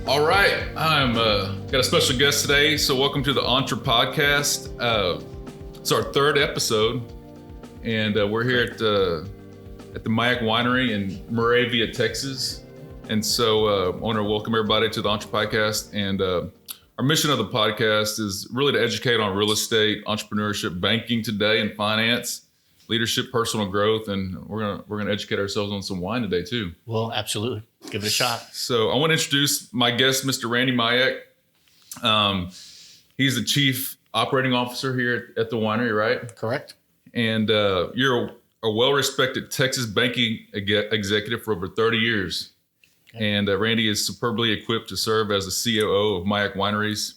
All right, I'm got a special guest today. So welcome to the Entre Podcast. It's our third episode, and we're here at the Majek Winery in Moravia, Texas. And so I want to welcome everybody to the Entre Podcast. And our mission of the podcast is really to educate on real estate, entrepreneurship, banking today, and finance, leadership, personal growth, and we're gonna educate ourselves on some wine today too. Well, absolutely. Give it a shot. So I want to introduce my guest, Mr. Randy Majek. He's the chief operating officer here at the winery, right? Correct. And you're a well-respected Texas banking executive for over 30 years. Okay. And Randy is superbly equipped to serve as the COO of Majek Wineries.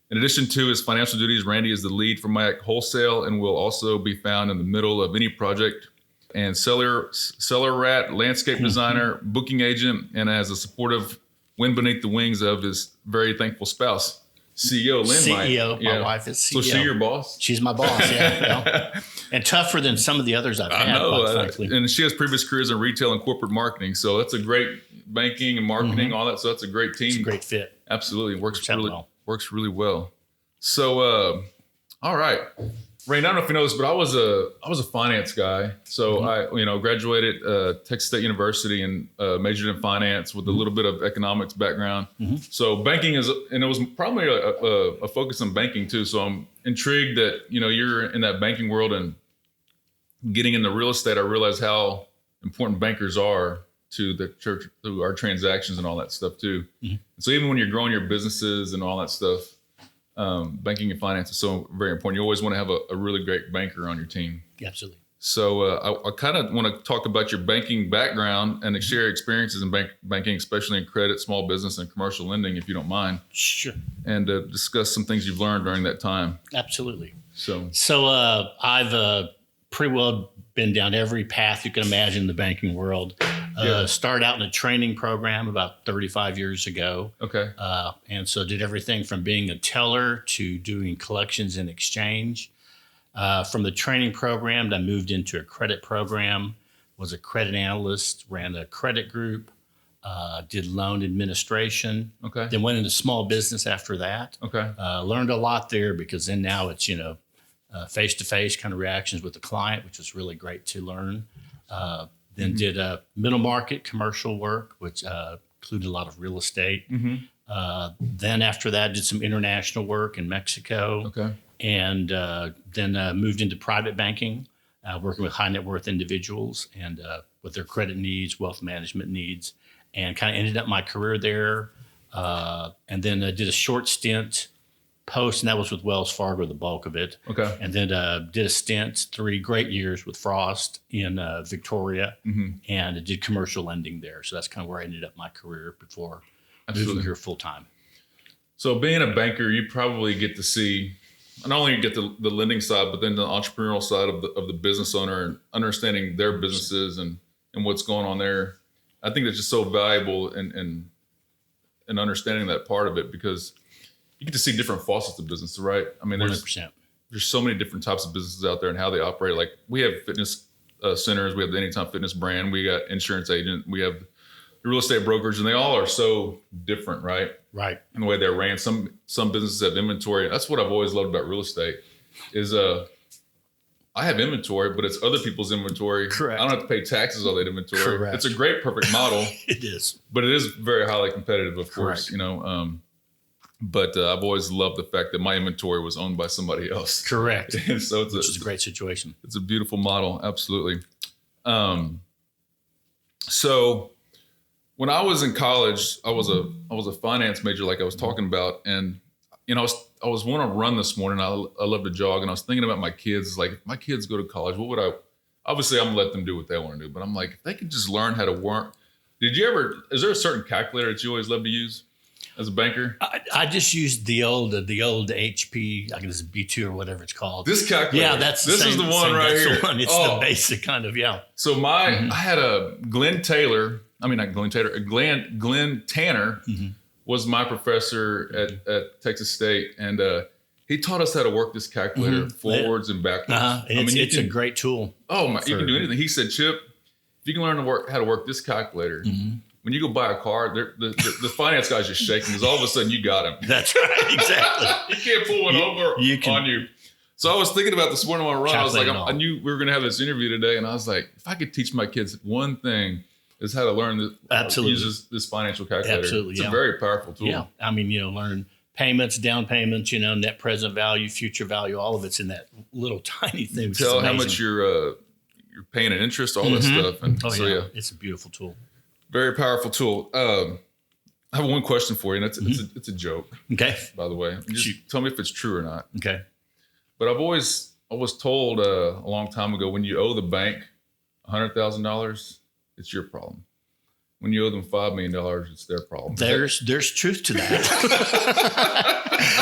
In addition to his financial duties, Randy is the lead for Majek Wholesale and will also be found in the middle of any project, and cellar rat, landscape designer, booking agent, and as a supportive wind beneath the wings of his very thankful spouse, CEO Lynne. CEO, my wife is CEO. So she your boss? She's my boss, yeah. And tougher than some of the others I've had, quite frankly. And she has previous careers in retail and corporate marketing, so that's a great banking and marketing, all that. So that's a great team. It's a great fit. Absolutely, works really well. So, all right. Rain, I don't know if you know this, but I was a finance guy. So I graduated Texas State University and majored in finance with a little bit of economics background. So banking and it was probably a focus on banking too. So I'm intrigued that, you're in that banking world and getting into real estate. I realized how important bankers are to the church, to our transactions and all that stuff too. So even when you're growing your businesses and all that stuff, banking and finance is so very important. You always want to have a really great banker on your team. Absolutely. So I kind of want to talk about your banking background and share experiences in banking, especially in credit, small business, and commercial lending, if you don't mind. Sure. And discuss some things you've learned during that time. Absolutely. So I've pretty well been down every path you can imagine in the banking world. Started out in a training program about 35 years ago. Okay. And so did everything from being a teller to doing collections and exchange. From the training program, I moved into a credit program, was a credit analyst, ran a credit group, did loan administration. Okay. Then went into small business after that. Okay. Learned a lot there because then now it's, face-to-face kind of reactions with the client, which was really great to learn. Then did middle market commercial work, which included a lot of real estate. Then after that, did some international work in Mexico. Okay. And then moved into private banking, working with high net worth individuals and with their credit needs, wealth management needs, and kind of ended up my career there. And then did a short stint post, and that was with Wells Fargo, the bulk of it. Okay. And then did a stint, 3 great years with Frost in Victoria, and did commercial lending there. So that's kind of where I ended up my career before moving here full time. So being a banker, you probably get to see not only get the lending side, but then the entrepreneurial side of the business owner and understanding their businesses and what's going on there. I think that's just so valuable in understanding that part of it, because you get to see different facets of business, right? I mean, 100%. There's so many different types of businesses out there and how they operate. Like we have fitness centers, we have the Anytime Fitness brand, we got insurance agent, we have the real estate brokers, and they all are so different, right? Right. In the way they're ran. Some businesses have inventory. That's what I've always loved about real estate is I have inventory, but it's other people's inventory. Correct. I don't have to pay taxes on that inventory. Correct. It's a great, perfect model. It is. But it is very highly competitive, of course, Correct. But I've always loved the fact that my inventory was owned by somebody else. Correct. And so which is a great situation. It's a beautiful model. Absolutely. So when I was in college, I was a finance major, like I was talking about. And, I was want to run this morning. I love to jog. And I was thinking about my kids, like if my kids go to college, what would obviously I'm gonna let them do what they want to do, but I'm like, if they could just learn how to work. Is there a certain calculator that you always love to use as a banker? I just used the old HP, I guess it's B2 or whatever it's called. This calculator. Yeah, that's the this same, is the one right that's here. The one. It's the basic kind of, yeah. So I had a Glenn Tanner was my professor at Texas State, and he taught us how to work this calculator forwards and backwards. It's a great tool. Oh my, you can do anything. He said, Chip, if you can learn how to work this calculator, when you go buy a car, the finance guy's just shaking because all of a sudden you got him. That's right, exactly. You can't pull one over on you. So I was thinking about this morning when I run. I was like, I knew we were going to have this interview today, and I was like, if I could teach my kids one thing, is how to learn use this financial calculator. Absolutely, it's a very powerful tool. Yeah, I mean, learn payments, down payments, net present value, future value, all of it's in that little tiny thing. Tell how much you're paying in interest, all this stuff. And it's a beautiful tool. Very powerful tool. I have one question for you, and it's a joke. Okay. By the way, just tell me if it's true or not. Okay. But I was told a long time ago, when you owe the bank $100,000, it's your problem. When you owe them $5 million, it's their problem. There's truth to that.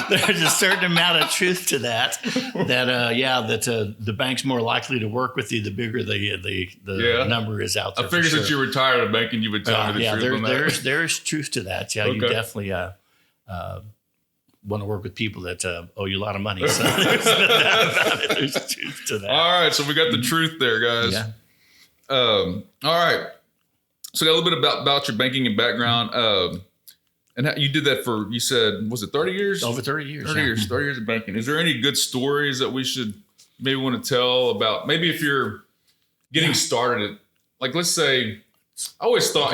There's a certain amount of truth to that. That the bank's more likely to work with you the bigger the number is out there. I figured that you retired at bank and you would tell me the truth on that. There's truth to that. Yeah, okay. You definitely want to work with people that owe you a lot of money. So there's no doubt about it. There's truth to that. All right, so we got the truth there, guys. Yeah. All right. So got a little bit about your banking and background. And how, you did that for, you said, was it 30 years? Over 30 years. 30 years. 30 years of banking. Is there any good stories that we should maybe want to tell about, maybe if you're getting started, like let's say, I always thought,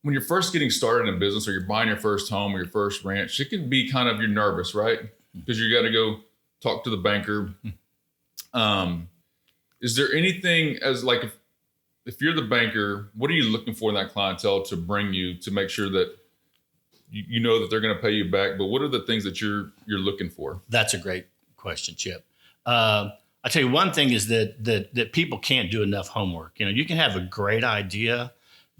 when you're first getting started in business or you're buying your first home or your first ranch, it can be kind of, you're nervous, right? Because you got to go talk to the banker. Is there anything as like, if you're the banker, what are you looking for in that clientele to bring you to make sure that you know that they're going to pay you back? But what are the things that you're looking for? That's a great question, Chip. I tell you, one thing is that people can't do enough homework. You can have a great idea,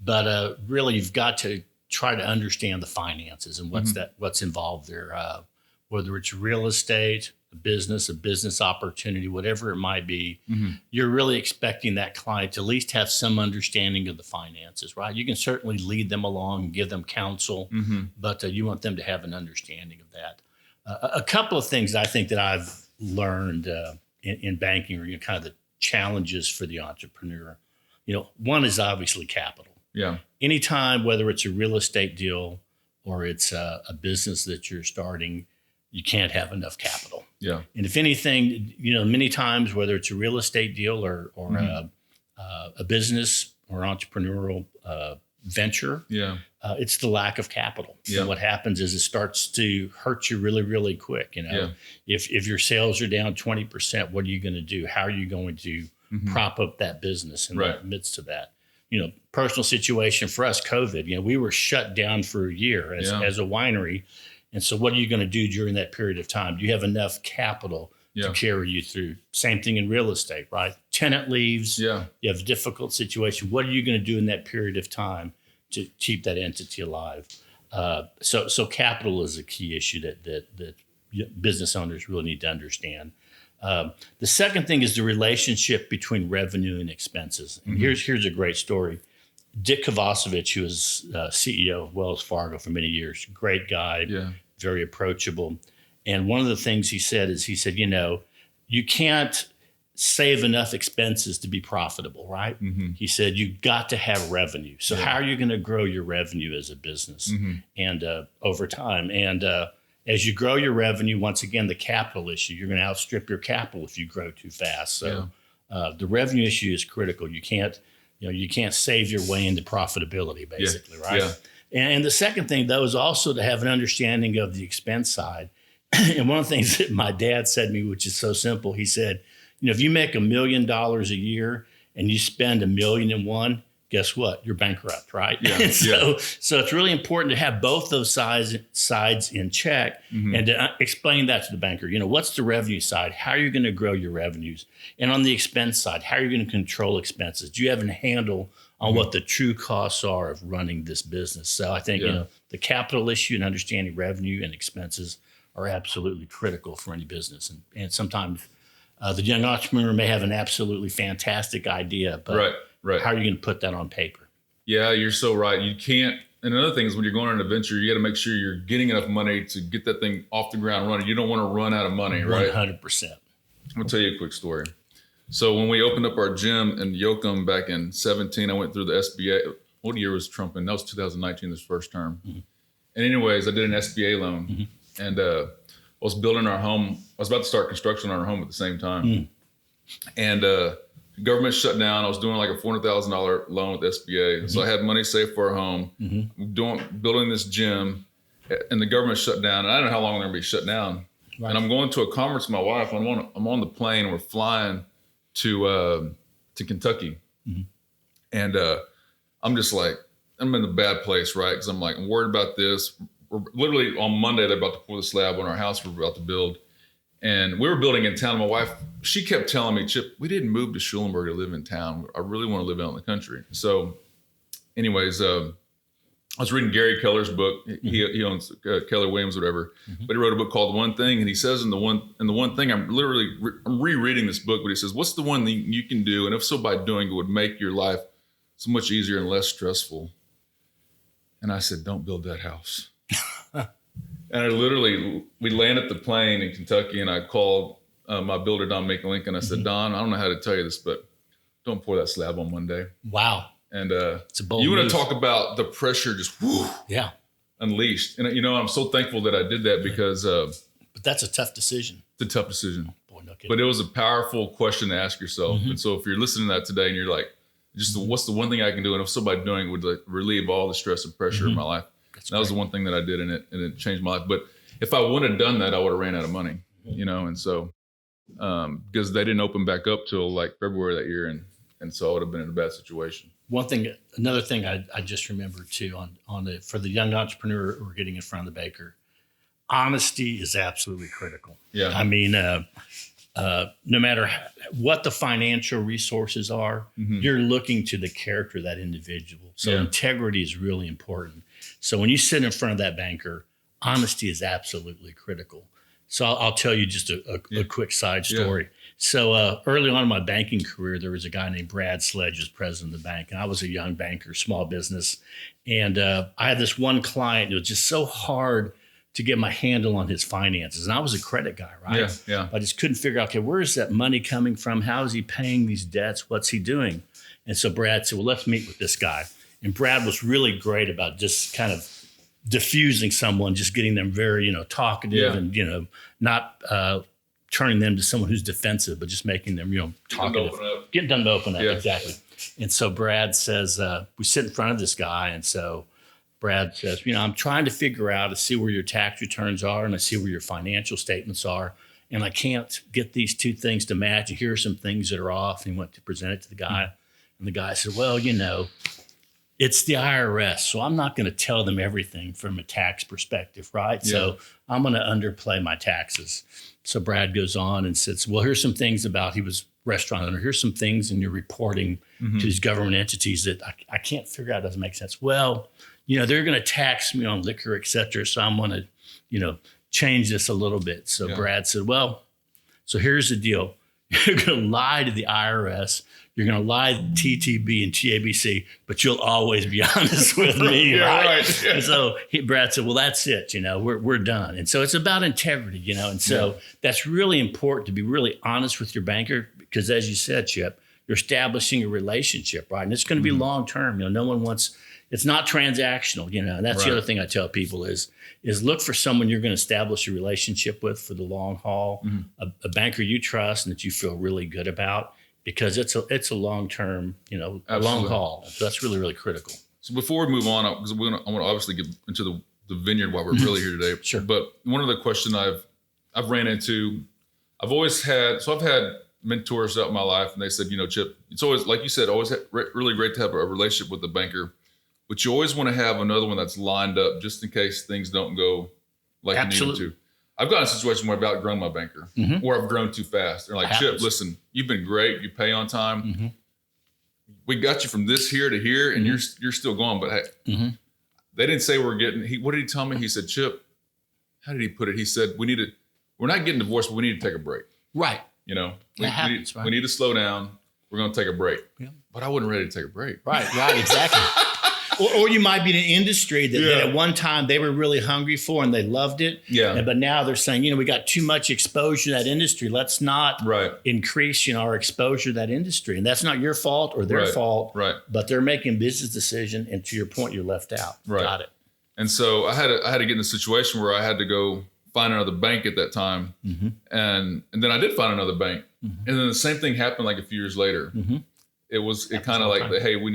but really you've got to try to understand the finances and what's involved there. Whether it's real estate, a business opportunity, whatever it might be, you're really expecting that client to at least have some understanding of the finances, right? You can certainly lead them along and give them counsel, but you want them to have an understanding of that. A couple of things I think that I've learned in banking are kind of the challenges for the entrepreneur. One is obviously capital. Yeah. Anytime, whether it's a real estate deal or it's a business that you're starting, you can't have enough capital. Yeah. And if anything, many times, whether it's a real estate deal or a business or entrepreneurial venture, it's the lack of capital. Yeah. And what happens is it starts to hurt you really, really quick. If your sales are down 20%, what are you going to do? How are you going to prop up that business in the midst of that? Personal situation for us, COVID, we were shut down for a year as a winery. And so what are you going to do during that period of time? Do you have enough capital to carry you through? Same thing in real estate, right? Tenant leaves. Yeah. You have a difficult situation. What are you going to do in that period of time to keep that entity alive? So capital is a key issue that business owners really need to understand. The second thing is the relationship between revenue and expenses. And here's a great story. Dick Kovacevic, who was CEO of Wells Fargo for many years, great guy, very approachable. And one of the things he said, you can't save enough expenses to be profitable, right? He said, you've got to have revenue. So how are you going to grow your revenue as a business and over time? And as you grow your revenue, once again, the capital issue, you're going to outstrip your capital if you grow too fast. So the revenue issue is critical. You can't save your way into profitability, basically, right? Yeah. And the second thing, though, is also to have an understanding of the expense side. And one of the things that my dad said to me, which is so simple, he said, if you make $1 million a year and you spend $1.1 million, guess what? You're bankrupt, right? Yeah. So it's really important to have both those sides in check and to explain that to the banker. What's the revenue side? How are you going to grow your revenues? And on the expense side, how are you going to control expenses? Do you have a handle on what the true costs are of running this business? So I think, the capital issue and understanding revenue and expenses are absolutely critical for any business. And sometimes the young entrepreneur may have an absolutely fantastic idea, but how are you going to put that on paper? Yeah, you're so right. You can't. And another thing is when you're going on an adventure, you got to make sure you're getting enough money to get that thing off the ground running. You don't want to run out of money, right? 100%. I'm going to tell you a quick story. So when we opened up our gym in Yoakum back in 2017, I went through the SBA. what year was Trump in? That was 2019, this first term. And anyways, I did an SBA loan, and I was building our home. I was about to start construction on our home at the same time. And government shut down. I was doing like a $400,000 loan with SBA. So I had money saved for our home, building this gym, and the government shut down. And I don't know how long they're going to be shut down. Right. And I'm going to a conference with my wife. I'm on the plane, and we're flying to Kentucky. And I'm just like, I'm in the bad place, right? Because I'm worried about this. We're literally on Monday, they're about to pour the slab on our house we're about to build. And we were building in town. My wife, she kept telling me, Chip, we didn't move to Schulenburg to live in town. I really want to live out in the country. So anyways, I was reading Gary Keller's book. He owns Keller Williams, whatever. But he wrote a book called One Thing. And he says in the one thing, I'm rereading this book, but he says, what's the one thing you can do? And if so, by doing it would make your life so much easier and less stressful. And I said, don't build that house. And we landed the plane in Kentucky, and I called my builder, Don Lincoln. I said, Don, I don't know how to tell you this, but don't pour that slab on Monday. Wow. And it's a bold you want to talk about the pressure just unleashed. And, I'm so thankful that I did that because. But that's a tough decision. It's a tough decision. Boy, no kidding. But it was a powerful question to ask yourself. And so if you're listening to that today and you're like, what's the one thing I can do? And if somebody doing it would relieve all the stress and pressure in my life. That was the one thing that I did, and it changed my life. But if I wouldn't have done that, I would have ran out of money, and so because they didn't open back up till like February that year, and so I would have been in a bad situation. Another thing I just remembered too for the young entrepreneur who are getting in front of the baker, honesty is absolutely critical. Yeah, I mean, no matter what the financial resources are, you're looking to the character of that individual. So integrity is really important. So when you sit in front of that banker, honesty is absolutely critical. So I'll tell you just a quick side story. Yeah. So early on in my banking career, there was a guy named Brad Sledge who was president of the bank. And I was a young banker, small business. And I had this one client. It was just so hard to get my handle on his finances. And I was a credit guy, right? Yeah. I just couldn't figure out, okay, where is that money coming from? How is he paying these debts? What's he doing? And so Brad said, well, let's meet with this guy. And Brad was really great about just kind of diffusing someone, just getting them very, talkative and, not turning them to someone who's defensive, but just making them, talkative. Getting them to open up. Yeah. Exactly. And so Brad says, we sit in front of this guy. And so Brad says, I'm trying to figure out to see where your tax returns are and I see where your financial statements are. And I can't get these two things to match. And here are some things that are off. And he went to present it to the guy. And the guy said, well, it's the IRS, so I'm not going to tell them everything from a tax perspective, right? Yeah. So I'm going to underplay my taxes. So Brad goes on and says, well, here's some things he was restaurant owner. Here's some things in your reporting to these government entities that I can't figure out. Doesn't make sense. Well, they're going to tax me on liquor, et cetera. So I'm going to, change this a little bit. So Brad said, well, so here's the deal. You're going to lie to the IRS. You're going to lie to TTB and TABC, but you'll always be honest with me, right? Yeah. And so Brad said, well, that's it. We're done. And so it's about integrity, and so that's really important to be really honest with your banker because as you said, Chip, you're establishing a relationship, right? And it's going to be long-term. No one wants, it's not transactional, and that's the other thing I tell people is look for someone you're going to establish a relationship with for the long haul, a banker you trust and that you feel really good about. Because it's a long-term, a long haul. So that's really, really critical. So before we move on, because I want to obviously get into the vineyard while we're really here today. Sure. But one of the questions I've ran into, I've had mentors throughout my life, and they said, Chip, it's always, like you said, always really great to have a relationship with the banker, but you always want to have another one that's lined up just in case things don't go like you need them to. I've got a situation where I've outgrown my banker or I've grown too fast. They're like, Chip, listen, you've been great. You pay on time. We got you from this here to here and you're still going. But hey, they didn't say we're getting, what did he tell me? He said, Chip, how did he put it? He said, we're not getting divorced, but we need to take a break. Right. We need to slow down. We're going to take a break. Yeah. But I wasn't ready to take a break. Right, exactly. or you might be in an industry that at one time they were really hungry for and they loved it. Yeah. But now they're saying, we got too much exposure to that industry. Let's not increase, our exposure to that industry. And that's not your fault or their fault. Right. But they're making a business decision. And to your point, you're left out. Right. Got it. And so I had to get in a situation where I had to go find another bank at that time. And then I did find another bank. And then the same thing happened like a few years later. It kind of like, hey, we're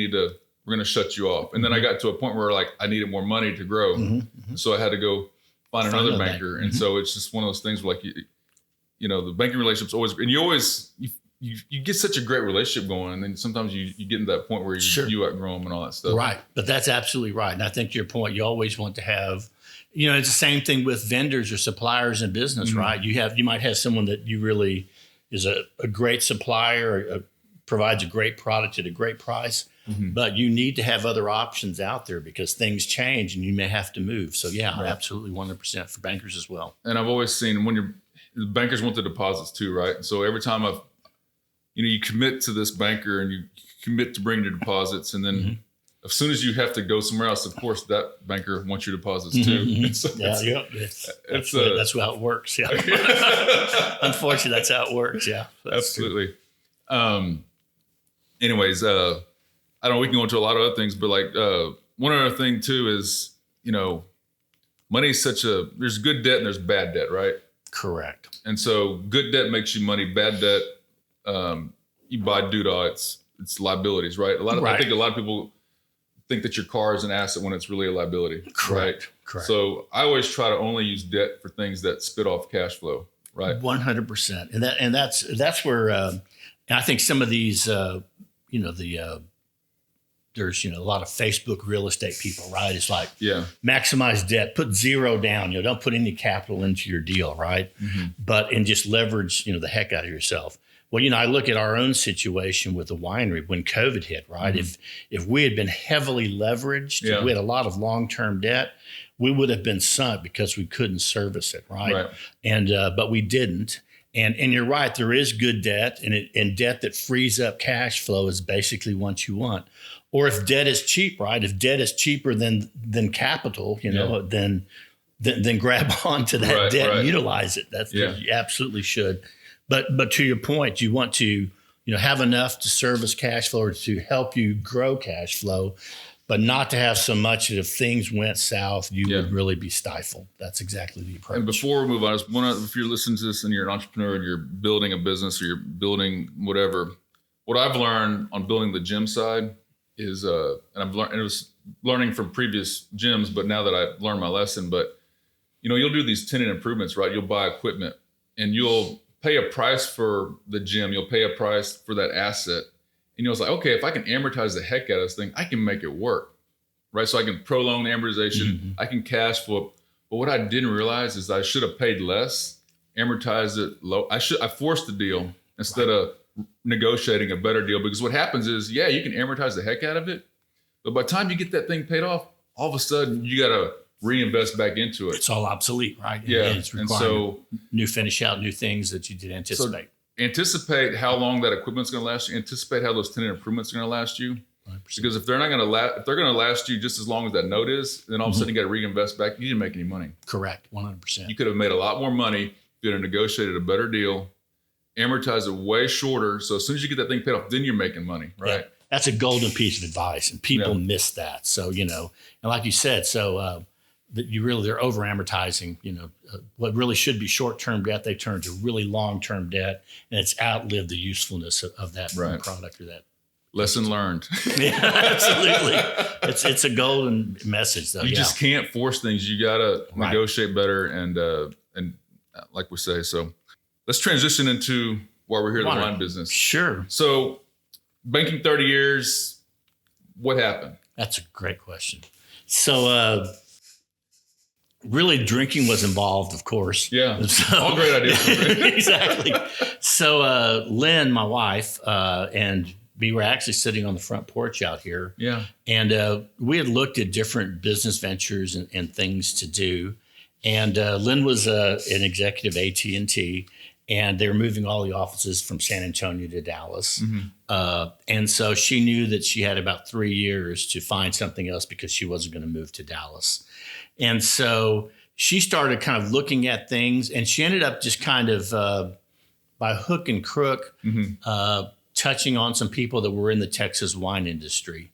going to shut you off. And then I got to a point where like I needed more money to grow. So I had to go find another banker. And so it's just one of those things where like, the banking relationship's always, and you get such a great relationship going. And then sometimes you get to that point where you outgrow them and all that stuff. Right. But that's absolutely right. And I think to your point, you always want to have, it's the same thing with vendors or suppliers in business, right? You might have someone that you really is a great supplier, provides a great product at a great price, but you need to have other options out there because things change and you may have to move. So absolutely 100% for bankers as well. And I've always seen the bankers want the deposits too, right? So every time you commit to this banker and you commit to bring your deposits, and then as soon as you have to go somewhere else, of course that banker wants your deposits too. So that's how it works. Yeah. Unfortunately, that's how it works. Yeah. Absolutely. Anyways, I don't know, we can go into a lot of other things, but like one other thing too is, money is there's good debt and there's bad debt, right? Correct. And so good debt makes you money, bad debt, you buy doodah, it's liabilities, right? I think a lot of people think that your car is an asset when it's really a liability. Correct. Right? Correct. So I always try to only use debt for things that spit off cash flow, right? 100%. And that's where I think some of these, there's, a lot of Facebook real estate people, right? It's like maximize debt, put zero down, don't put any capital into your deal, right? And just leverage, the heck out of yourself. Well, I look at our own situation with the winery when COVID hit, right? If we had been heavily leveraged, if we had a lot of long-term debt, we would have been sunk because we couldn't service it, right? And but we didn't. And you're right, there is good debt, and debt that frees up cash flow is basically what you want. Or if debt is cheap, right? If debt is cheaper than capital, then grab onto that debt and utilize it. You absolutely should. But to your point, you want to have enough to service cash flow or to help you grow cash flow, but not to have so much that if things went south, you would really be stifled. That's exactly the approach. And before we move on, if you're listening to this and you're an entrepreneur and you're building a business or you're building whatever, what I've learned on building the gym side is, and I've learned, and it was learning from previous gyms, but now that I've learned my lesson, but you'll do these tenant improvements, right? You'll buy equipment and you'll pay a price for the gym. You'll pay a price for that asset. And it's like, okay, if I can amortize the heck out of this thing, I can make it work, right? So I can prolong the amortization. I can cash flow. But what I didn't realize is I should have paid less, amortized it low. I forced the deal instead of negotiating a better deal, because what happens is, you can amortize the heck out of it. But by the time you get that thing paid off, all of a sudden you got to reinvest back into it. It's all obsolete, right? Yeah. And so new finish out, new things that you didn't anticipate. So anticipate how long that equipment's going to last you. Anticipate how those tenant improvements are going to last you. 100%. Because if they're not going to if they're going to last you just as long as that note is, then all of a sudden you got to reinvest back. You didn't make any money. Correct. 100%. You could have made a lot more money if you had negotiated a better deal, amortize it way shorter. So as soon as you get that thing paid off, then you're making money, right? Yeah. That's a golden piece of advice, and people miss that. So, and like you said, they're over amortizing, what really should be short-term debt, they turn to really long-term debt, and it's outlived the usefulness of that product or that. Lesson learned. Yeah, absolutely. It's a golden message, though. You just can't force things. You got to negotiate better, and like we say. So let's transition into why we're here in the wine business. Sure. So banking 30 years, what happened? That's a great question. So really drinking was involved, of course. Yeah, so, all great ideas. Exactly. So Lynne, my wife, and we were actually sitting on the front porch out here. Yeah. And we had looked at different business ventures and things to do. And Lynne was an executive AT&T. and they were moving all the offices from San Antonio to Dallas. And so she knew that she had about 3 years to find something else because she wasn't going to move to Dallas. And so she started kind of looking at things, and she ended up just kind of by hook and crook, touching on some people that were in the Texas wine industry.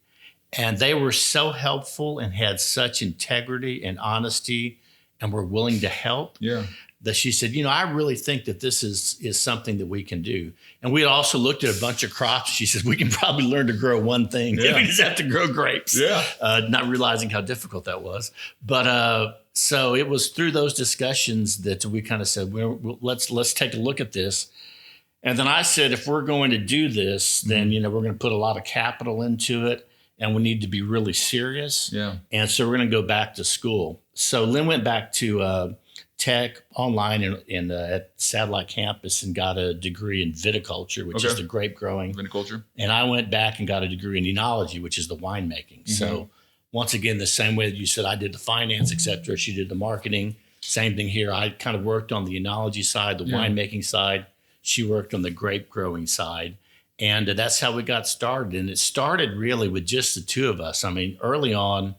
And they were so helpful and had such integrity and honesty and were willing to help. Yeah. That she said, I really think that this is something that we can do. And we had also looked at a bunch of crops. She said, we can probably learn to grow one thing. Yeah. We just have to grow grapes. Yeah. Not realizing how difficult that was. But so it was through those discussions that we kind of said, well, let's take a look at this. And then I said, if we're going to do this, then, we're going to put a lot of capital into it. And we need to be really serious. Yeah. And so we're going to go back to school. So Lynne went back to Tech online at Satellite Campus and got a degree in viticulture, which is the grape growing. Viticulture. And I went back and got a degree in enology, which is the winemaking. So once again, the same way that you said I did the finance, et cetera, she did the marketing. Same thing here. I kind of worked on the enology side, the winemaking side. She worked on the grape growing side. And that's how we got started. And it started really with just the two of us. I mean, early on,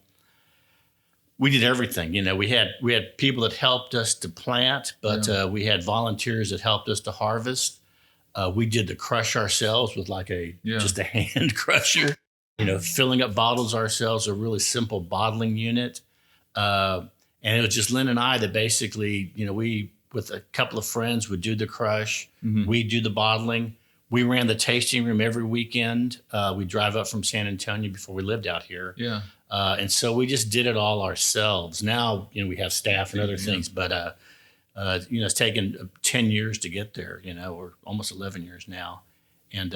we did everything. We had people that helped us to plant, but we had volunteers that helped us to harvest. We did the crush ourselves with just a hand crusher, filling up bottles ourselves, a really simple bottling unit. And it was just Lynne and I that basically, we, with a couple of friends, would do the crush. We'd do the bottling. We ran the tasting room every weekend. We drive up from San Antonio before we lived out here. Yeah. And so we just did it all ourselves. Now, we have staff and other things, but, it's taken 10 years to get there, or almost 11 years now. And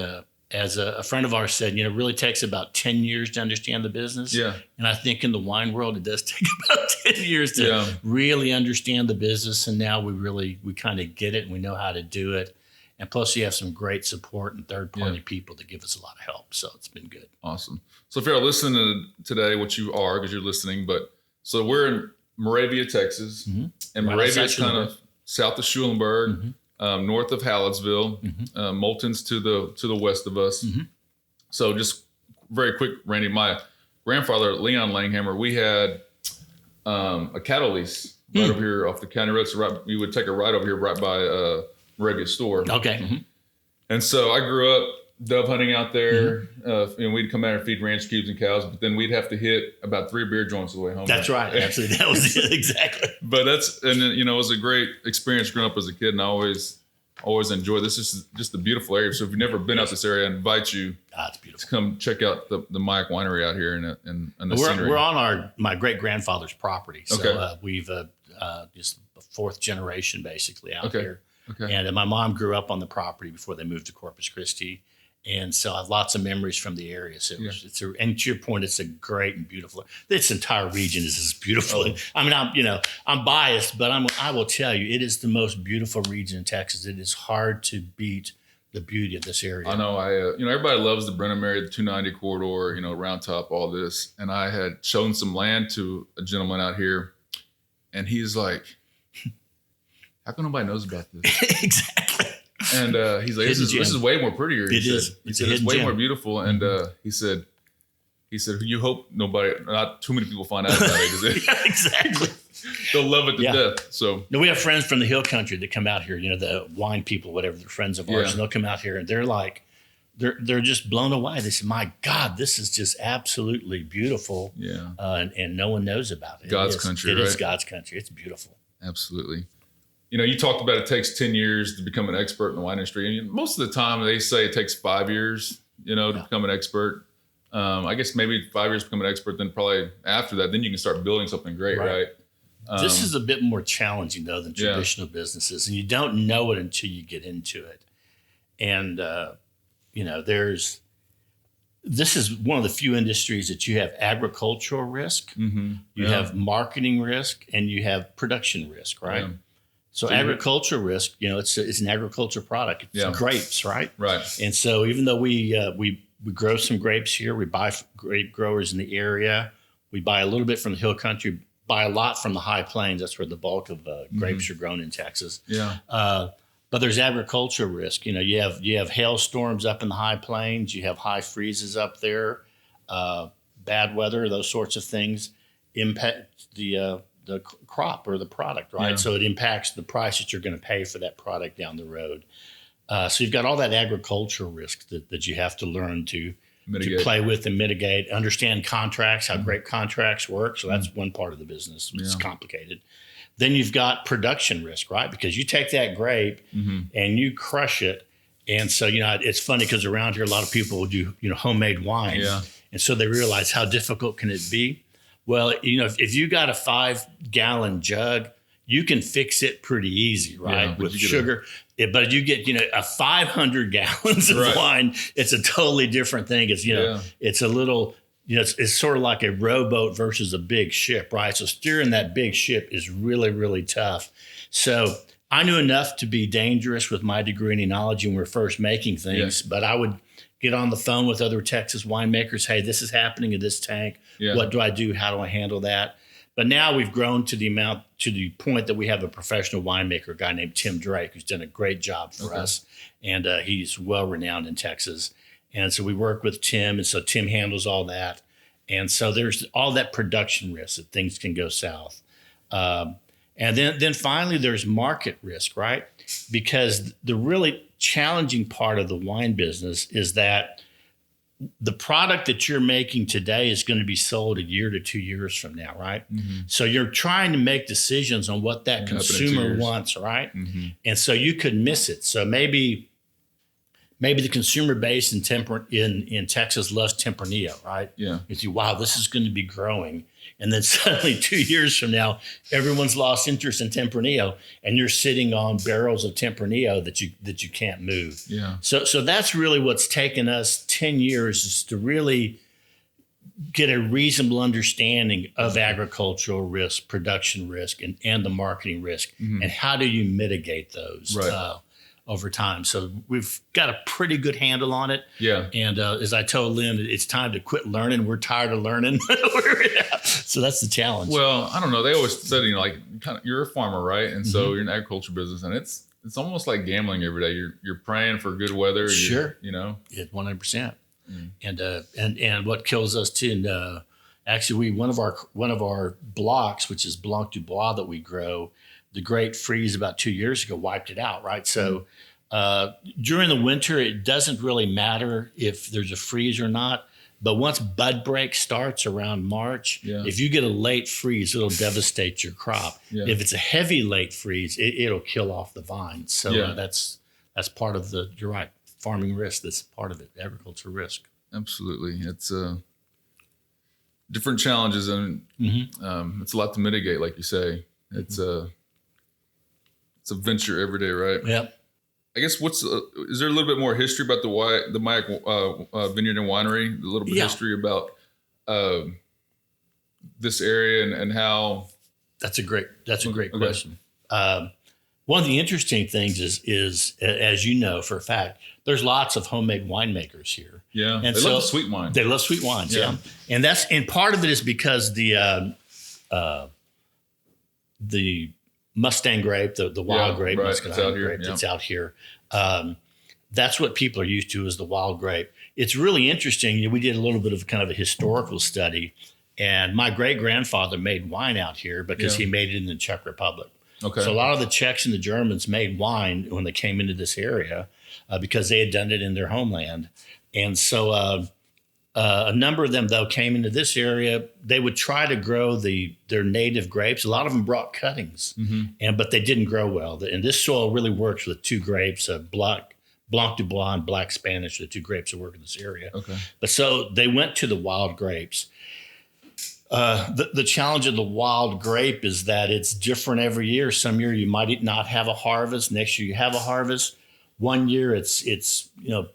as a friend of ours said, it really takes about 10 years to understand the business. Yeah. And I think in the wine world, it does take about 10 years to really understand the business. And now we kind of get it and we know how to do it. And plus, you have some great support and third-party people that give us a lot of help. So it's been good. Awesome. So if you're listening to today, which you are because you're listening, so we're in Moravia, Texas. And Moravia is kind of south of Schulenburg, north of Hallettsville. Moulton's to the west of us. So just very quick, Randy, my grandfather, Leon Langhammer, we had a cattle lease right over here off the county road. So we would take a ride over here right by Moravia store. Okay. And so I grew up dove hunting out there. We'd come out and feed ranch cubes and cows, but then we'd have to hit about 3 beer joints on the way home. That's right. Absolutely. That was it. Exactly. But it was a great experience growing up as a kid, and I always enjoy this. This is just a beautiful area. So if you've never been out this area, I invite you to come check out the Majek Winery out here and the scenery. We're on my great grandfather's property. So we've just the 4th generation basically out here. Okay. And my mom grew up on the property before they moved to Corpus Christi. And so I have lots of memories from the area. So and to your point, it's a great and beautiful. This entire region is just beautiful. Oh. I mean, I'm biased, but I will tell you, it is the most beautiful region in Texas. It is hard to beat the beauty of this area. I know. Everybody loves the Brenham area, the 290 corridor, Round Top, all this. And I had shown some land to a gentleman out here, and he's like, how come nobody knows about this? Exactly. And he's like, this is way more prettier. He said it's way more beautiful. And he said, you hope not too many people find out about it. Yeah, exactly. They'll love it to death. So we have friends from the hill country that come out here, the wine people, whatever, they're friends of ours, and they'll come out here and they're like, they're just blown away. They say, my God, this is just absolutely beautiful. Yeah. And no one knows about it. God's country, right? It is God's country. It's beautiful. Absolutely. You talked about it takes 10 years to become an expert in the wine industry. And most of the time they say it takes 5 years, to become an expert. I guess maybe 5 years to become an expert, then probably after that, then you can start building something great, right? This is a bit more challenging, though, than traditional businesses. And you don't know it until you get into it. And, this is one of the few industries that you have agricultural risk, you have marketing risk, and you have production risk, right? Yeah. So agriculture risk, it's an agriculture product. It's grapes, right? Right. And so even though we grow some grapes here, we buy grape growers in the area, we buy a little bit from the hill country, buy a lot from the high plains. That's where the bulk of grapes are grown in Texas. Yeah. But there's agricultural risk. You have hailstorms up in the high plains. You have high freezes up there, bad weather, those sorts of things impact the crop or the product, right? Yeah. So it impacts the price that you're going to pay for that product down the road. So you've got all that agricultural risk that you have to learn to play with and mitigate, understand contracts, how grape contracts work. So that's one part of the business. It's complicated. Then you've got production risk, right? Because you take that grape and you crush it. And so, it's funny because around here, a lot of people do, homemade wine. Yeah. And so they realize how difficult can it be? Well, if you got a 5-gallon jug, you can fix it pretty easy, right? Yeah, with sugar. But you get, a 500 gallons of wine, it's a totally different thing. It's, it's a little... it's sort of like a rowboat versus a big ship, right? So steering that big ship is really, really tough. So I knew enough to be dangerous with my degree in enology when we were first making things, but I would get on the phone with other Texas winemakers. Hey, this is happening in this tank. Yeah. What do I do? How do I handle that? But now we've grown to the point that we have a professional winemaker, a guy named Tim Drake, who's done a great job for us. And he's well-renowned in Texas. And so we work with Tim, and so Tim handles all that. And so there's all that production risk that things can go south. And then finally, there's market risk, right? Because the really challenging part of the wine business is that the product that you're making today is going to be sold a year to 2 years from now, right? Mm-hmm. So you're trying to make decisions on what that consumer wants, right? Mm-hmm. And so you could miss it. So maybe the consumer base in Texas loves Tempranillo, right? Yeah. You see, wow, this is going to be growing. And then suddenly 2 years from now, everyone's lost interest in Tempranillo, and you're sitting on barrels of Tempranillo that you can't move. Yeah. So that's really what's taken us 10 years is to really get a reasonable understanding of agricultural risk, production risk, and the marketing risk, and how do you mitigate those? Right. Over time. So we've got a pretty good handle on it. Yeah. And as I told Lynne, it's time to quit learning. We're tired of learning. So that's the challenge. Well, I don't know. They always said, you're a farmer, right? And so you're in the agriculture business, and it's almost like gambling every day. You're praying for good weather. Sure. 100%. And what kills us too. And actually, one of our blocks, which is Blanc du Bois that we grow, the great freeze about 2 years ago wiped it out, right? So during the winter, it doesn't really matter if there's a freeze or not. But once bud break starts around March, if you get a late freeze, it'll devastate your crop. Yeah. If it's a heavy late freeze, it'll kill off the vines. So that's part of you're right, farming risk. That's part of it, agriculture risk. Absolutely. It's different challenges, and it's a lot to mitigate, like you say. It's a venture every day, right? Yep. I guess is there a little bit more history about the Majek Vineyard and Winery? A little bit history about this area and how. That's a great question. One of the interesting things is as you know for a fact, there's lots of homemade winemakers here. Yeah, and they love sweet wine. They love sweet wines. Yeah, and part of it is because the Mustang grape, the wild grape, right. That's out here. That's what people are used to is the wild grape. It's really interesting. We did a little bit of kind of a historical study, and my great grandfather made wine out here because he made it in the Czech Republic. Okay. So a lot of the Czechs and the Germans made wine when they came into this area because they had done it in their homeland. And so a number of them, though, came into this area. They would try to grow their native grapes. A lot of them brought cuttings, but they didn't grow well. And this soil really works with two grapes, Blanc du Bois and Black Spanish, the two grapes that work in this area. Okay. But so they went to the wild grapes. The challenge of the wild grape is that it's different every year. Some year you might not have a harvest. Next year you have a harvest. One year it's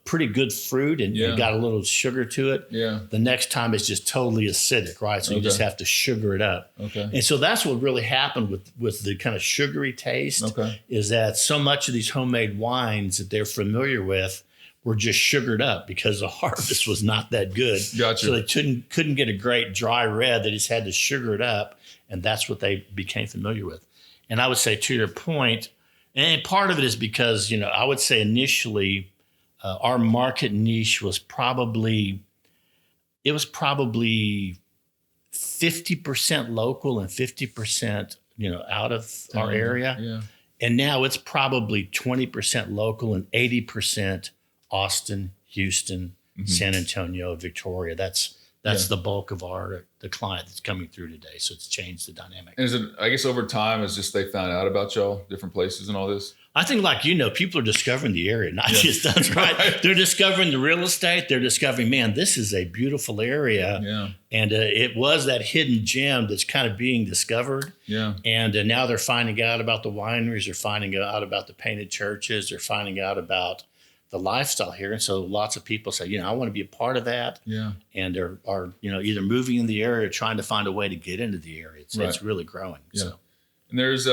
pretty good fruit and you got a little sugar to it. Yeah. The next time it's just totally acidic, right? So you just have to sugar it up. Okay. And so that's what really happened with the kind of sugary taste is that so much of these homemade wines that they're familiar with were just sugared up because the harvest was not that good. Gotcha. So they couldn't get a great dry red. They just had to sugar it up, and that's what they became familiar with. And I would say, to your point, And part of it is because, I would say initially our market niche was probably 50% local and 50%, out of our area. Yeah. And now it's probably 20% local and 80% Austin, Houston, San Antonio, Victoria. That's the bulk of the client that's coming through today. So it's changed the dynamic. And is it, I guess over time, it's just they found out about y'all, different places and all this? I think, people are discovering the area, not just us, right? They're discovering the real estate. They're discovering, man, this is a beautiful area. Yeah. And it was that hidden gem that's kind of being discovered. Yeah. And now they're finding out about the wineries. They're finding out about the painted churches. They're finding out about the lifestyle here. And so lots of people say, I want to be a part of that. Yeah. And are either moving in the area or trying to find a way to get into the area. It's really growing. Yeah. So. And there's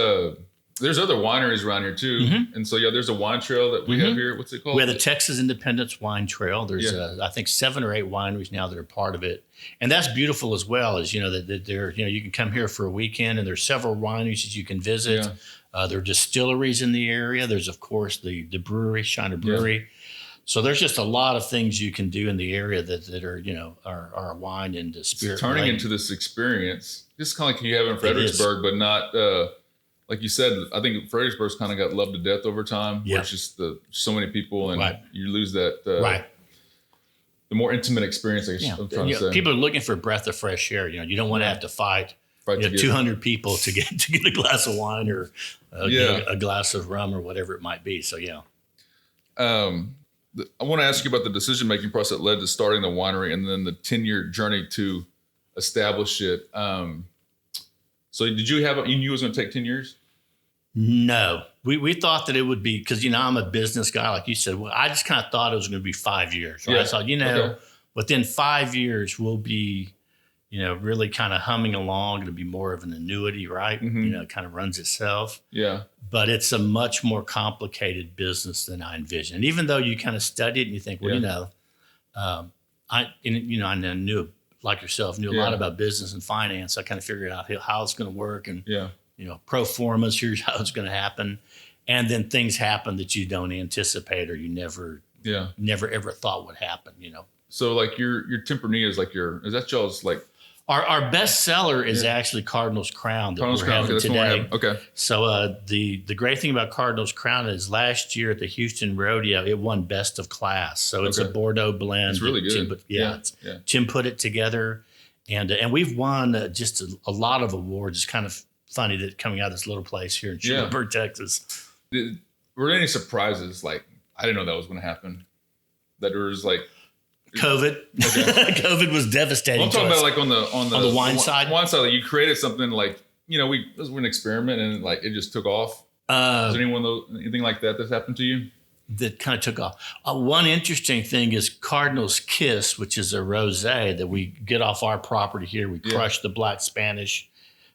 other wineries around here too. And so, there's a wine trail that we have here. What's it called? We have the Texas Independence Wine Trail. There's, I think, 7 or 8 wineries now that are part of it. And that's beautiful as well, as, that they're, you can come here for a weekend and there's several wineries that you can visit. Yeah. There are distilleries in the area. There's, of course, the brewery, Shiner Brewery. Yeah. So there's just a lot of things you can do in the area that are, are wine and spirit. It's turning into this experience, just kind of like you have in Fredericksburg, but not, like you said, I think Fredericksburg's kind of got loved to death over time. Yeah. Where it's just so many people and you lose that, the more intimate experience, I guess I'm trying to say. People are looking for a breath of fresh air. You don't want to have to fight 200 people to get a glass of wine or a glass of rum or whatever it might be. So, I want to ask you about the decision-making process that led to starting the winery and then the 10-year journey to establish it. So did you knew it was going to take 10 years? No, we thought that it would be, because, I'm a business guy, like you said. Well, I just kind of thought it was going to be 5 years. Right? Yeah. I thought, within 5 years, we'll be, really kind of humming along. It'll be more of an annuity, right? It kind of runs itself. Yeah. But it's a much more complicated business than I envisioned. And even though you kind of study it and you think, I knew, like yourself, knew a lot about business and finance. I kind of figured out how it's going to work and, pro formas, here's how it's going to happen. And then things happen that you don't anticipate or you never ever thought would happen, So like your Tempranillo is is that y'all's like? Our best seller is actually Cardinal's Crown that we're having today. Okay. So the great thing about Cardinal's Crown is last year at the Houston Rodeo, it won best of class. So it's a Bordeaux blend. It's really good. Tim put it together. And we've won just a lot of awards. It's kind of funny that coming out of this little place here in Schulenburg, Texas. Were there any surprises? Like, I didn't know that was going to happen. That there was like, COVID. Okay. COVID was devastating. Well, I'm talking about like on the wine side. Wine side, like you created something like it was an experiment and like it just took off. Is there anything like that's happened to you? That kind of took off. One interesting thing is Cardinal's Kiss, which is a rosé that we get off our property here. We crush the Black Spanish.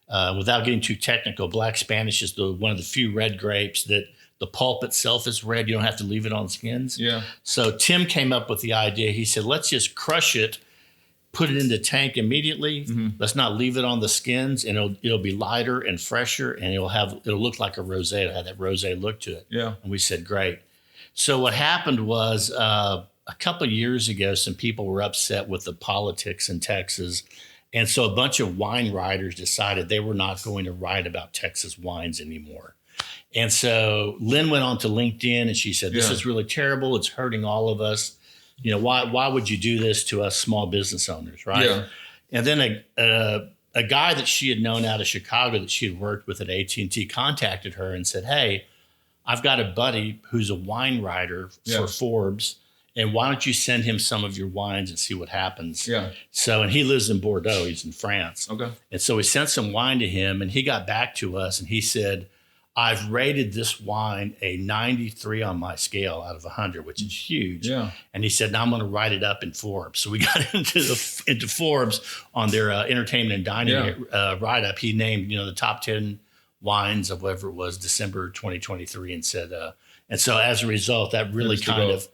Without getting too technical, Black Spanish is one of the few red grapes that the pulp itself is red. You don't have to leave it on skins. Yeah. So Tim came up with the idea. He said, let's just crush it, put it in the tank immediately. Let's not leave it on the skins, and it'll be lighter and fresher, and it'll look like a rosé. It'll have that rosé look to it. Yeah. And we said, great. So what happened was a couple of years ago, some people were upset with the politics in Texas. And so a bunch of wine writers decided they were not going to write about Texas wines anymore. And so Lynne went on to LinkedIn and she said, this is really terrible. It's hurting all of us. Why would you do this to us small business owners, right? Yeah. And then a guy that she had known out of Chicago that she had worked with at AT&T contacted her and said, hey, I've got a buddy who's a wine writer for Forbes. And why don't you send him some of your wines and see what happens? Yeah. So, and he lives in Bordeaux. He's in France. Okay. And so we sent some wine to him and he got back to us and he said, I've rated this wine a 93 on my scale out of 100, which is huge. Yeah. And he said, now I'm going to write it up in Forbes. So we got into Forbes on their entertainment and dining write-up. He named, the top 10 wines of whatever it was, December 2023, and said, and so as a result, that really kind of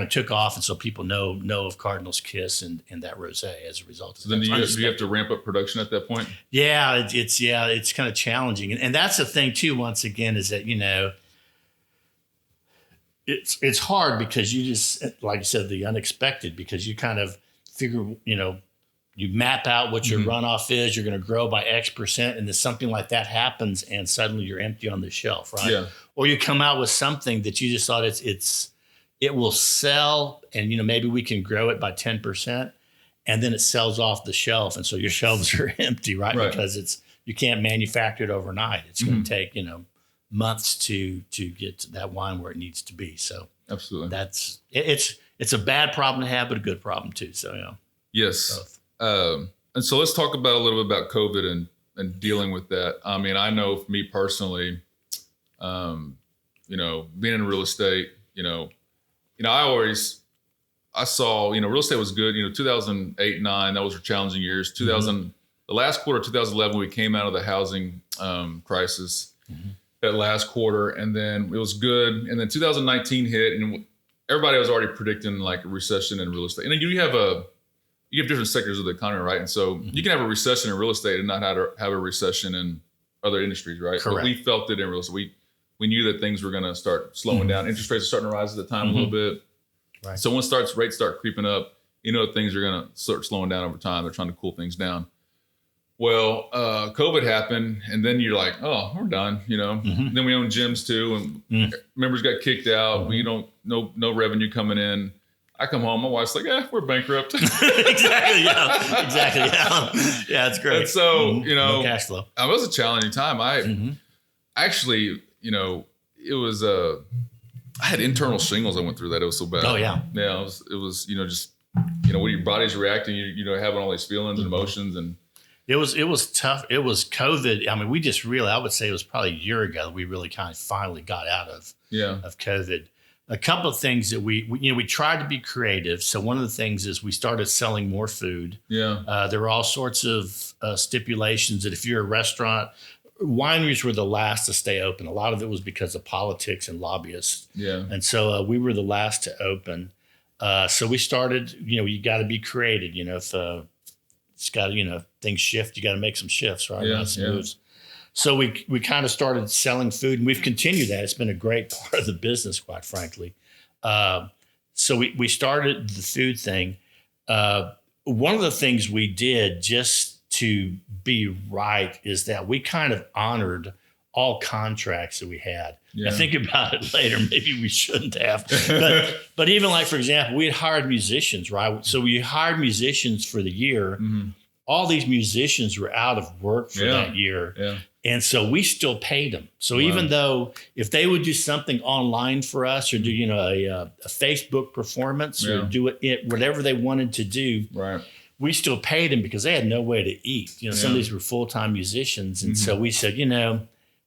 took off. And so people know of Cardinal's Kiss and that rosé as a result. So then do you have to ramp up production at that point? Yeah, it's kind of challenging. And that's the thing too, once again, is that, it's hard because you just, like you said, the unexpected, because you kind of figure, you map out what your runoff is, you're going to grow by X%, and then something like that happens and suddenly you're empty on the shelf, right? Yeah. Or you come out with something that you just thought it will sell, and maybe we can grow it by 10%, and then it sells off the shelf, and so your shelves are empty, right? Because you can't manufacture it overnight. It's going to take months to get to that wine where it needs to be. So absolutely, it's a bad problem to have, but a good problem too. So yes. And so let's talk about a little bit about COVID and dealing with that. I mean, I know for me personally, being in real estate, I saw, real estate was good. 2008, 9, those were challenging years. The last quarter of 2011, we came out of the housing crisis that last quarter, and then it was good. And then 2019 hit, and everybody was already predicting like a recession in real estate. And then you have different sectors of the economy, right? And so you can have a recession in real estate and not have a recession in other industries, right? Correct. But we felt it in real estate. We knew that things were going to start slowing down. Interest rates are starting to rise at the time a little bit. Right. So when rates start creeping up, things are going to start slowing down over time. They're trying to cool things down. Well, COVID happened, and then you're like, oh, we're done, Then we own gyms too, and members got kicked out. We don't, no revenue coming in. I come home, my wife's like, we're bankrupt. Exactly, yeah. Exactly, yeah. Yeah, it's great. And so, no cash flow. It was a challenging time. I actually, it was, I had internal shingles. I went through that. It was so bad. Oh, yeah. Yeah, it was just, when your body's reacting, having all these feelings and emotions, and it was tough. It was COVID. I mean, we just really, I would say it was probably a year ago that we really kind of finally got out of COVID. A couple of things that we tried to be creative. So one of the things is we started selling more food. Yeah. There were all sorts of stipulations that if you're a restaurant, wineries were the last to stay open. A lot of it was because of politics and lobbyists. Yeah. And so we were the last to open. So we started, you got to be creative. If it's got, things shift, you got to make some shifts, right? Yeah. Moves. So we kind of started selling food, and we've continued that. It's been a great part of the business, quite frankly. So we started the food thing. One of the things we did just to be right is that we kind of honored all contracts that we had. Yeah. Now think about it later. Maybe we shouldn't have. But even like, for example, we had hired musicians, right? So we hired musicians for the year. Mm-hmm. All these musicians were out of work for that year. Yeah. And so we still paid them. So even though if they would do something online for us or do, a Facebook performance or do it whatever they wanted to do, right, we still paid them because they had no way to eat. Some of these were full-time musicians. And so we said,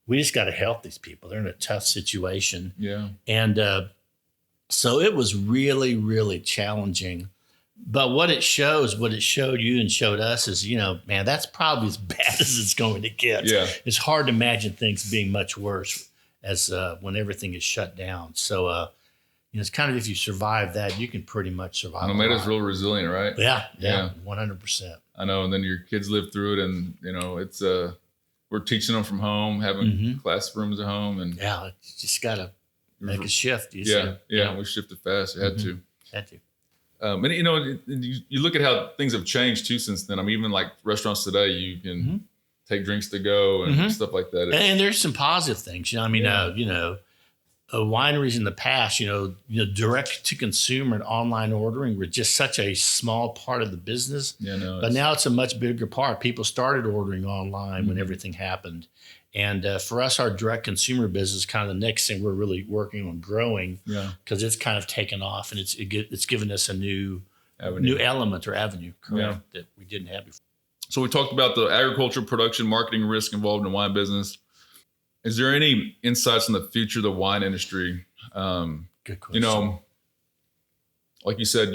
we just got to help these people. They're in a tough situation. Yeah. And so it was really, really challenging. But what it showed you and showed us is, man, that's probably as bad as it's going to get. Yeah. It's hard to imagine things being much worse as when everything is shut down. So, it's kind of, if you survive that, you can pretty much survive. It made us real resilient, right? Yeah, 100%. I know. And then your kids live through it, and it's we're teaching them from home, having classrooms at home, and you just got to make a shift. We shifted fast. You had to. And you look at how things have changed too since then. I mean, even like restaurants today, you can take drinks to go and stuff like that. And there's some positive things. Wineries in the past, direct to consumer and online ordering were just such a small part of the business. But now it's a much bigger part. People started ordering online when everything happened. And for us, our direct consumer business is kind of the next thing we're really working on growing because it's kind of taken off and it's given us a new element or avenue, that we didn't have before. So we talked about the agriculture, production, marketing risk involved in the wine business. Is there any insights on the future of the wine industry? Good question. Like you said,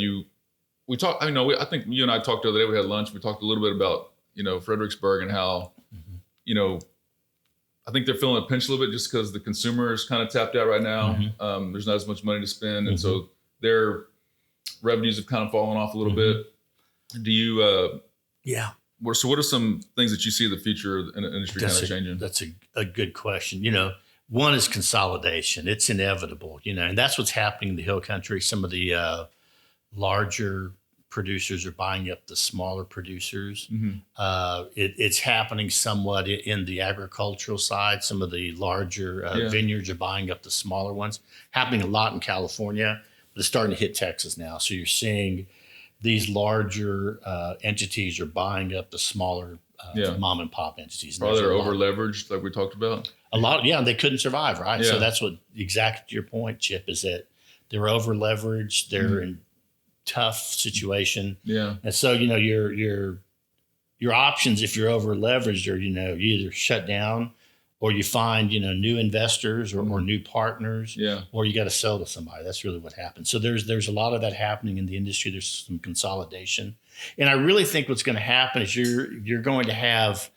we talked. I think you and I talked the other day. We had lunch. We talked a little bit about Fredericksburg and how I think they're feeling a pinch a little bit just because the consumer is kind of tapped out right now. There's not as much money to spend, and so their revenues have kind of fallen off a little bit. Do you? So what are some things that you see the future in the industry kind of changing? That's a good question. One is consolidation. It's inevitable, and that's what's happening in the hill country. Some of the larger producers are buying up the smaller producers. It's happening somewhat in the agricultural side. Some of the larger vineyards are buying up the smaller ones. Happening a lot in California, but it's starting to hit Texas now. So you're seeing these larger entities are buying up the smaller mom and pop entities. Probably they're over leveraged, like we talked about. A lot, they couldn't survive, right? Yeah. So that's what exactly to your point, Chip, is that they're over leveraged. They're in tough situation. Yeah. And so, your options, if you're over leveraged, are, you either shut down or you find, new investors or new partners, or you got to sell to somebody. That's really what happens. So there's a lot of that happening in the industry. There's some consolidation. And I really think what's going to happen is you're going to have,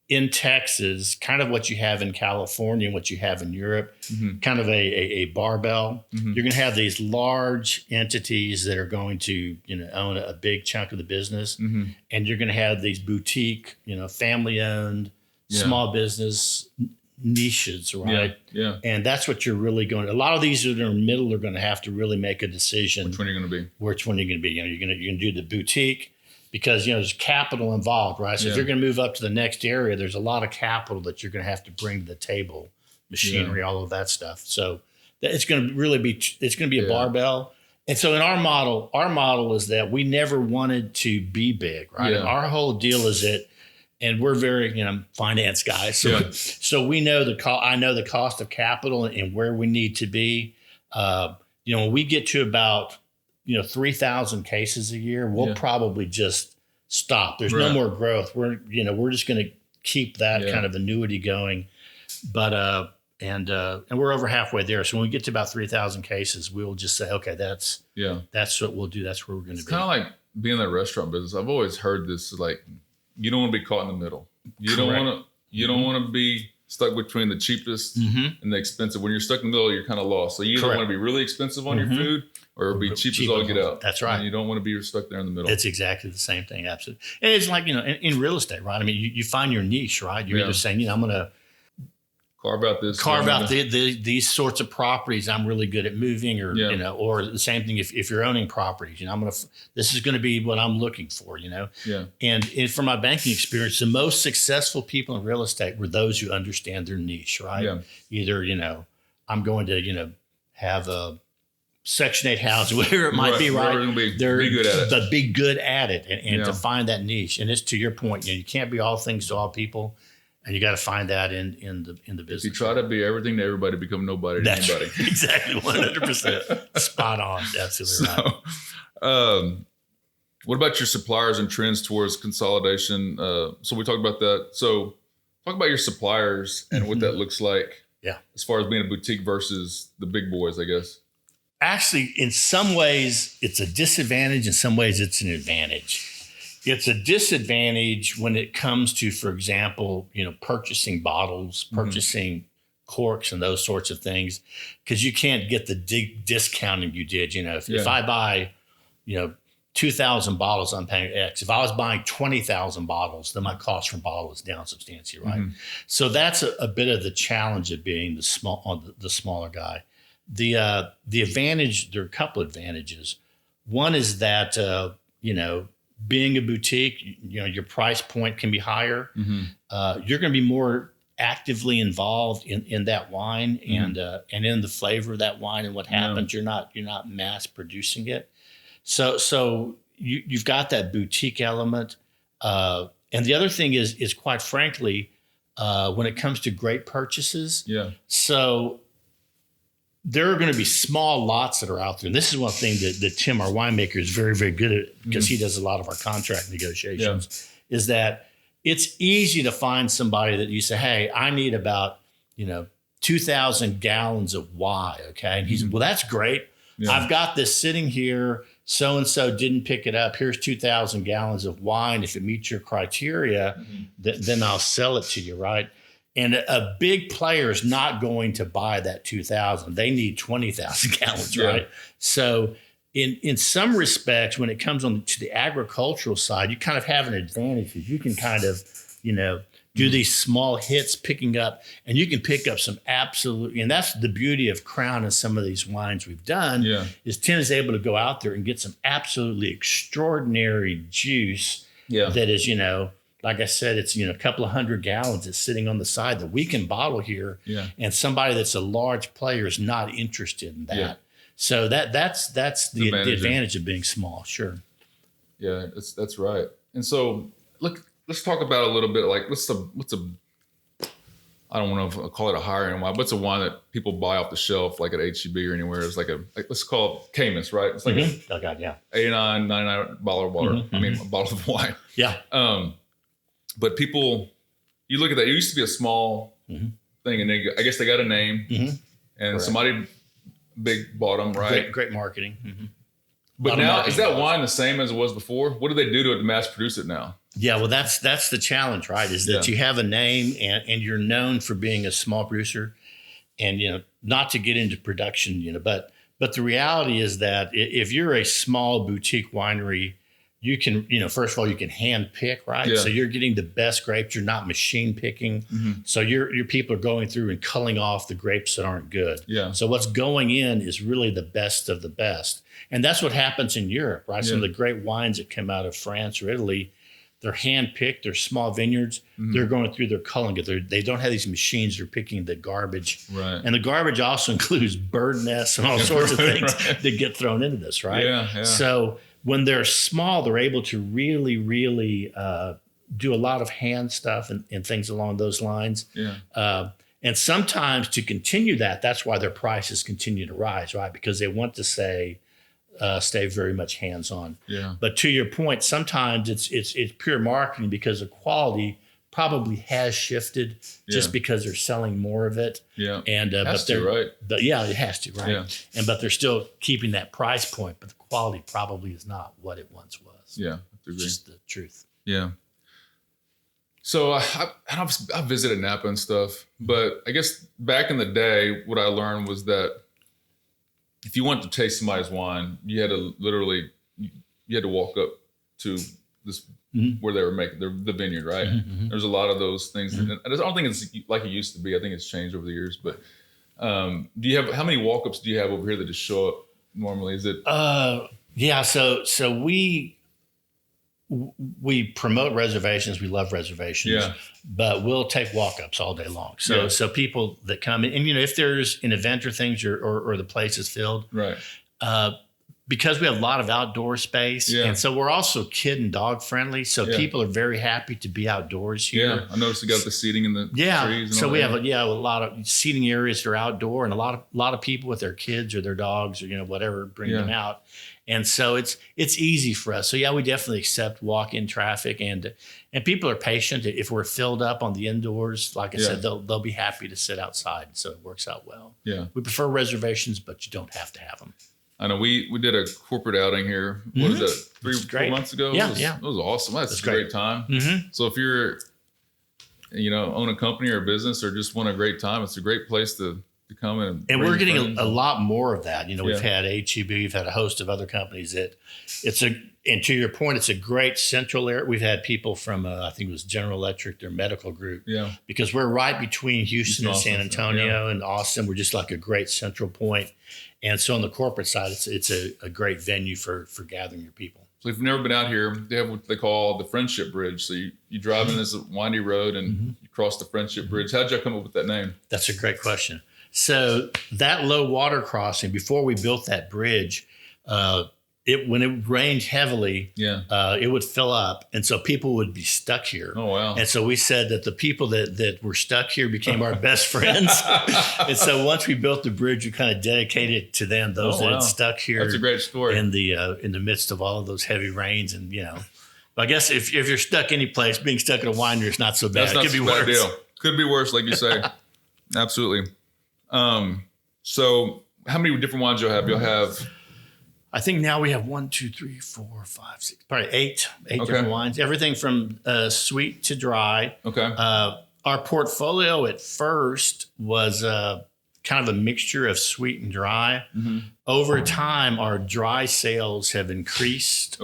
in Texas, kind of what you have in California and what you have in Europe, kind of a barbell. You're going to have these large entities that are going to, own a big chunk of the business. And you're going to have these boutique, family-owned, small business niches, right? Yeah. And that's what you're really going to, a lot of these that are in the middle are going to have to really make a decision. Which one you're going to be. Which one you're going to be. You're going to do the boutique, because, there's capital involved, right? So if you're going to move up to the next area, there's a lot of capital that you're going to have to bring to the table, machinery, all of that stuff. So it's going to really be, a barbell. And so in our model is that we never wanted to be big, right? And our whole deal is that, and we're very, finance guys. So, so we know I know the cost of capital and where we need to be. When we get to about, 3,000 cases a year, we'll probably just stop. There's no more growth. We're just going to keep that kind of annuity going. But, and we're over halfway there. So when we get to about 3,000 cases, we'll just say, okay, that's what we'll do. That's where we're going to be. It's kind of like being in that restaurant business. I've always heard this, like, you don't want to be caught in the middle. You don't want to be stuck between the cheapest and the expensive. When you're stuck in the middle, you're kind of lost. So you either want to be really expensive on your food or be cheap as all get out. That's right. And you don't want to be stuck there in the middle. It's exactly the same thing. Absolutely. And it's like, in real estate, right? I mean, you find your niche, right? You're either saying, I'm going to carve out these sorts of properties. I'm really good at moving, or, or the same thing if you're owning properties, this is going to be what I'm looking for, And from my banking experience, the most successful people in real estate were those who understand their niche, right? Yeah. Either, I'm going to, have a Section 8 house, whatever it might be, right? They're be good at it. But be good at it and to find that niche. And it's to your point, you can't be all things to all people. And you got to find that in the business. If you try to be everything to everybody, become nobody to anybody. Right. Exactly, 100%. Spot on. Absolutely right. What about your suppliers and trends towards consolidation? So we talked about that. So talk about your suppliers and what that looks like. Yeah. As far as being a boutique versus the big boys, I guess. Actually, in some ways, it's a disadvantage. In some ways, it's an advantage. It's a disadvantage when it comes to, for example, purchasing bottles, purchasing corks and those sorts of things, because you can't get the discounting you did. If I buy, 2,000 bottles, I'm paying X. If I was buying 20,000 bottles, then my cost per bottle is down substantially, right? So that's a bit of the challenge of being the smaller guy. The advantage, there are a couple advantages. One is that, being a boutique, your price point can be higher. You're going to be more actively involved in that wine and in the flavor of that wine and what happens. You're not mass producing it. So you've got that boutique element. And the other thing is quite frankly, when it comes to great purchases. Yeah. So there are going to be small lots that are out there. And this is one thing that Tim, our winemaker, is very, very good at, because he does a lot of our contract negotiations, is that it's easy to find somebody that you say, hey, I need about, 2,000 gallons of Y. Okay. And he's, well, that's great. Yeah. I've got this sitting here. So-and-so didn't pick it up. Here's 2,000 gallons of wine. If it meets your criteria, then I'll sell it to you. Right. And a big player is not going to buy that 2,000. They need 20,000 gallons, right? So in some respects, when it comes on to the agricultural side, you kind of have an advantage because you can kind of, do these small hits picking up, and you can pick up some absolutely, and that's the beauty of Crown and some of these wines we've done, is Tim is able to go out there and get some absolutely extraordinary juice that is, like I said, it's, a couple of 100 gallons that's sitting on the side that we can bottle here. And somebody that's a large player is not interested in that. So that's the advantage of being small. Sure. Yeah, that's right. And so let's talk about a little bit, like I don't want to call it a higher end wine. What's a wine that people buy off the shelf, like at HEB or anywhere? It's let's call it Caymus, right? It's like $89, $99 bottle of water. I mean, a bottle of wine. Yeah. But people, you look at that. It used to be a small thing, and I guess they got a name, and somebody big bought them, right? Great marketing. But now, is that wine the same as it was before? What do they do to mass produce it now? Yeah, well, that's the challenge, right? Is that you have a name and you're known for being a small producer, and not to get into production, but the reality is that if you're a small boutique winery, you can, first of all, you can hand pick, right? Yeah. So you're getting the best grapes. You're not machine picking. So your people are going through and culling off the grapes that aren't good. Yeah. So what's going in is really the best of the best. And that's what happens in Europe, right? Some of the great wines that come out of France or Italy, they're hand picked. They're small vineyards. They're going through their culling. They don't have these machines. They're picking the garbage. Right. And the garbage also includes bird nests and all sorts of things that get thrown into this, right? Yeah. So when they're small, they're able to really, really do a lot of hand stuff and things along those lines. Yeah. And sometimes to continue that's why their prices continue to rise, right? Because they want to stay very much hands-on. Yeah. But to your point, sometimes it's pure marketing because the quality probably has shifted just because they're selling more of it. Yeah. And right? But yeah, it has to, right? Yeah. But they're still keeping that price point, but the quality probably is not what it once was. Yeah. That's just the truth. Yeah. So I visited Napa and stuff, but I guess back in the day, what I learned was that if you wanted to taste somebody's wine, you had to walk up to this where they were making the vineyard, right? There's a lot of those things. And I don't think it's like it used to be. I think it's changed over the years. But how many walk-ups do you have over here that just show up normally? Is it? Yeah. So we promote reservations. We love reservations, but we'll take walk-ups all day long. So people that come in, and if there's an event or things or the place is filled, right? Because we have a lot of outdoor space, and so we're also kid and dog friendly. So people are very happy to be outdoors here. Yeah, I noticed you got the seating in the trees. And so all we that. have a lot of seating areas that are outdoor, and a lot of people with their kids or their dogs or whatever bring them out. And so it's easy for us. So we definitely accept walk-in traffic, and people are patient. If we're filled up on the indoors, like I said, they'll be happy to sit outside. So it works out well. Yeah, we prefer reservations, but you don't have to have them. I know we did a corporate outing here. What is that? 4 months ago? Yeah, it was awesome. That's a great time. So if you're, own a company or a business or just want a great time, it's a great place to come in. And we're getting a lot more of that. We've had HEB, we've had a host of other companies and to your point, it's a great central area. We've had people from, I think it was General Electric, their medical group. Yeah. Because we're right between Houston and San Antonio and Austin. We're just like a great central point. And so on the corporate side, it's a great venue for gathering your people. So if you've never been out here, they have what they call the Friendship Bridge. So you drive in this windy road and you cross the Friendship Bridge. How'd you come up with that name? That's a great question. So that low water crossing, before we built that bridge, when it rained heavily, it would fill up. And so people would be stuck here. Oh, wow. And so we said that the people that were stuck here became our best friends. And so once we built the bridge, we kind of dedicated it to them, those that had stuck here. That's a great story. In the midst of all of those heavy rains. And, I guess if you're stuck any place, being stuck at a winery is not so bad. That's not it could be worse. Deal. Could be worse, like you say. Absolutely. So how many different wines you'll have? You'll have... I think now we have 1, 2, 3, 4, 5, 6, probably eight different wines. Everything from sweet to dry. Okay. Our portfolio at first was kind of a mixture of sweet and dry. Over time, our dry sales have increased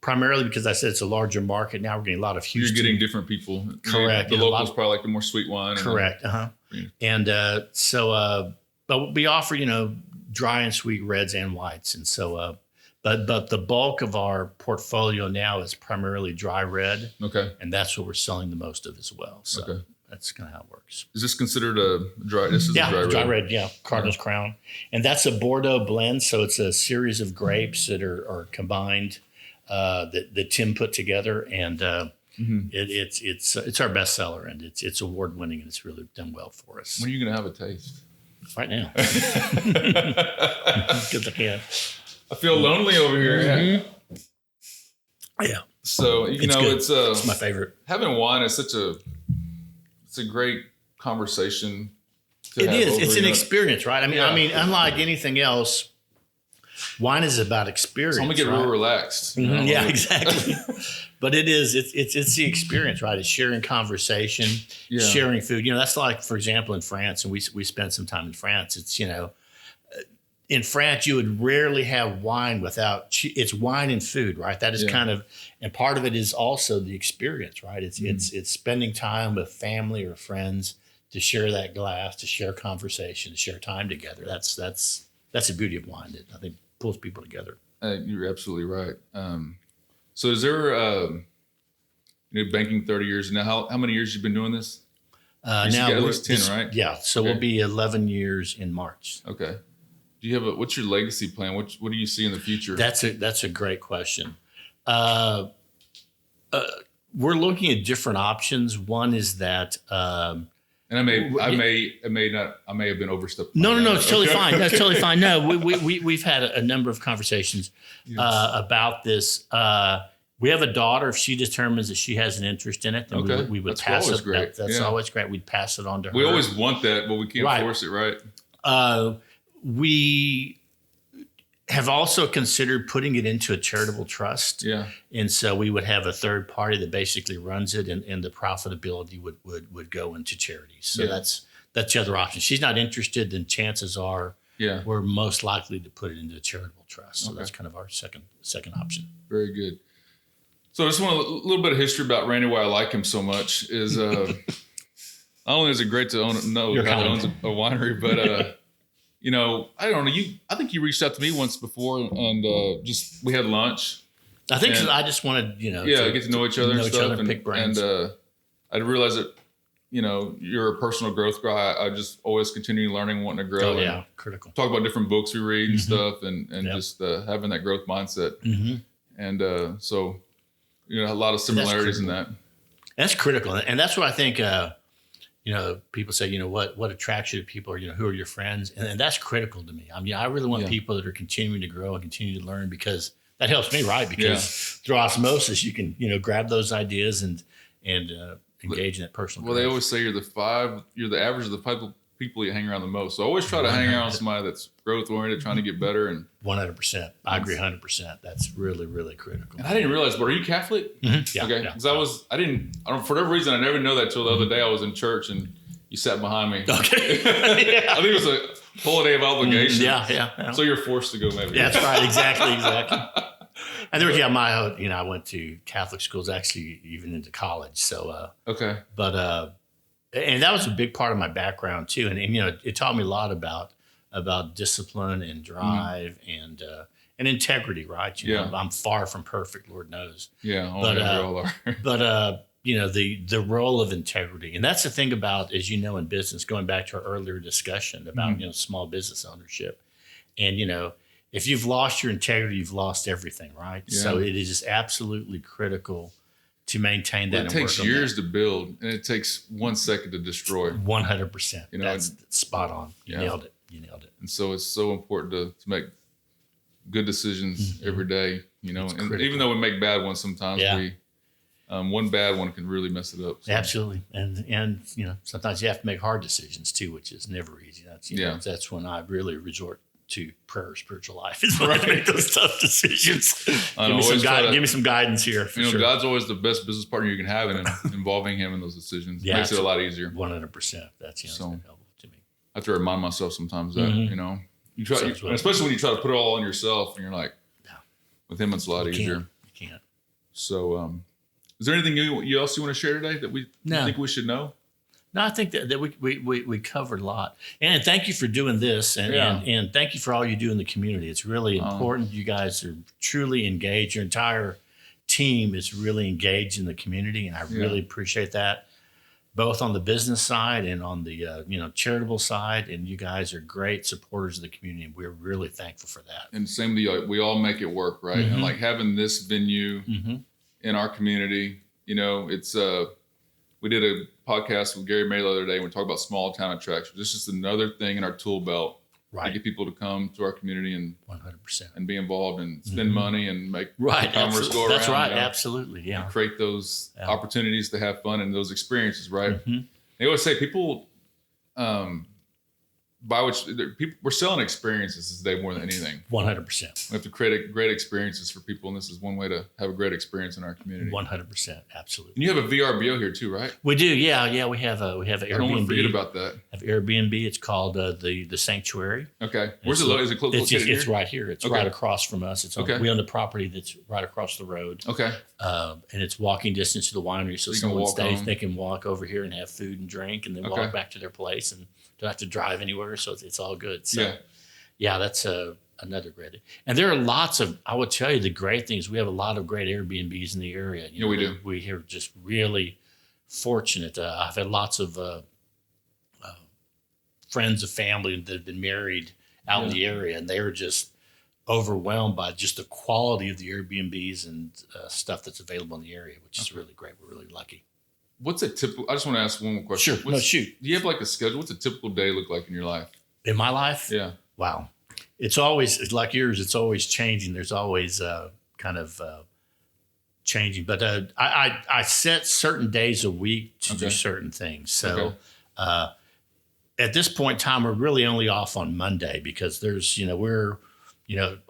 primarily because I said it's a larger market. Now we're getting a lot of Houston. You're getting different people. Correct. The locals probably like the more sweet wine. Correct. And but we offer, dry and sweet reds and whites. And so, but the bulk of our portfolio now is primarily dry red. Okay. And that's what we're selling the most of as well. So that's kind of how it works. Is this considered a dry? This is a dry red. Yeah. Cardinal's Crown. And that's a Bordeaux blend. So it's a series of grapes that are combined, that Tim put together. And, it's our best seller, and it's award winning, and it's really done well for us. When are you going to have a taste? Right now. Good hand. I feel lonely over here. Mm-hmm. Yeah. So it's my favorite. Having wine is it's a great conversation. It is. It's an experience, right? I mean, unlike anything else, wine is about experience. So I'm gonna get real relaxed. Mm-hmm. Yeah, exactly. But it is. It's the experience, right? It's sharing conversation, sharing food. That's like, for example, in France, and we spent some time in France. It's in France, you would rarely have wine without. It's wine and food, right? That is kind of, and part of it is also the experience, right? It's spending time with family or friends to share that glass, to share conversation, to share time together. That's the beauty of wine that I think pulls people together. You're absolutely right. So is there, banking 30 years now? How many years you been doing this? Now at least 10, right? Yeah. So we'll be 11 years in March. Okay. Do you have what's your legacy plan? What do you see in the future? That's a great question. We're looking at different options. One is that, and I may have been overstepping. No, it's totally fine. That's totally fine. No, we've had a number of conversations about this. We have a daughter. If she determines that she has an interest in it, then we would pass it. Great. That's always great. We'd pass it on to her. We always want that, but we can't force it, right? We have also considered putting it into a charitable trust. Yeah. And so we would have a third party that basically runs it, and the profitability would go into charities. So that's the other option. She's not interested, then chances are we're most likely to put it into a charitable trust. So that's kind of our second option. Very good. So I just want a little bit of history about Randy, why I like him so much is not only is it great to know how he owns a winery, but I don't know. I think you reached out to me once before, and we had lunch. I think I just wanted, to get to know each other and pick brains. And I realized that, you're a personal growth guy. I just always continue learning, wanting to grow. Oh, yeah, critical. Talk about different books we read and stuff, and just having that growth mindset. Mm-hmm. And so, a lot of similarities in that. That's critical, and that's what I think. People say, what attracts you to people, or, who are your friends? And that's critical to me. I mean, I really want people that are continuing to grow and continue to learn, because that helps me, right? Because through osmosis, you can, grab those ideas and engage in that personal growth. They always say you're the average of the people you hang around the most. So always try to hang around somebody that's growth oriented, trying to get better. And 100%. I agree 100%. That's really, really critical. And I didn't realize, but are you Catholic? Mm-hmm. Yeah. Okay. Because for whatever reason, I never know that till the other day I was in church and you sat behind me. Okay. I think it was a holiday of obligation. Yeah. So you're forced to go, maybe. Yeah, that's right. Exactly. And there was, I went to Catholic schools, actually, even into college. So, okay. But, and that was a big part of my background too. And it taught me a lot about discipline and drive and integrity, right? I'm far from perfect, Lord knows. Yeah. We all are. But, the role of integrity. And that's the thing about, as you know, in business, going back to our earlier discussion about, small business ownership. And, if you've lost your integrity, you've lost everything, right? Yeah. So it is just absolutely critical to maintain that. It takes years to build, and it takes 1 second to destroy. 100%. That's spot on. You nailed it. And so it's so important to make good decisions every day, and even though we make bad ones sometimes, one bad one can really mess it up. So. Absolutely. And sometimes you have to make hard decisions too, which is never easy. That's when I really resort to prayer, spiritual life, is when I make those tough decisions. Give me some guidance here. Sure. God's always the best business partner you can have, and involving him in those decisions makes it a lot easier. 100%. That's helpful to me. I have to remind myself sometimes that especially when you try to put it all on yourself, and you're like, with him it's a lot easier. You can't. So, is there anything you else you want to share today that we think we should know? No, I think that we covered a lot. And thank you for doing this, and thank you for all you do in the community. It's really important. You guys are truly engaged. Your entire team is really engaged in the community, and I really appreciate that, both on the business side and on the charitable side. And you guys are great supporters of the community, and we're really thankful for that. And same deal, we all make it work, right? Mm-hmm. And like having this venue in our community, it's we did a podcast with Gary May the other day, and we talked about small town attractions. This is just another thing in our tool belt to get people to come to our community and 100% and be be and spend money and make commerce go around. That's right, absolutely, yeah. And create those opportunities to have fun and those experiences, right? They always say people, we're selling experiences today more than anything. 100%. We have to create great experiences for people, and this is one way to have a great experience in our community. 100%, absolutely. And you have a VRBO here too, right? We do, yeah. We have an Airbnb. I don't want to forget about that. Have Airbnb. It's called the Sanctuary. Okay. Where's it located? Is it close? It's right here. It's right across from us. It's we own the property that's right across the road. Okay. And it's walking distance to the winery, so someone stays, they can walk over here and have food and drink, and then walk back to their place, and don't have to drive anywhere. So it's all good. So that's another great. And there are lots of. I would tell you the great things. We have a lot of great Airbnbs in the area. We do. We are just really fortunate. I've had lots of friends of family that have been married out in the area, and they're just overwhelmed by just the quality of the Airbnbs and stuff that's available in the area, which is really great. We're really lucky. What's a typical? I just want to ask one more question. Sure. Shoot. Do you have like a schedule? What's a typical day look like in your life? In my life? Yeah. Wow. It's always like yours. It's always changing. There's always changing. But I set certain days a week to do certain things. So at this point in time, we're really only off on Monday because there's, we're,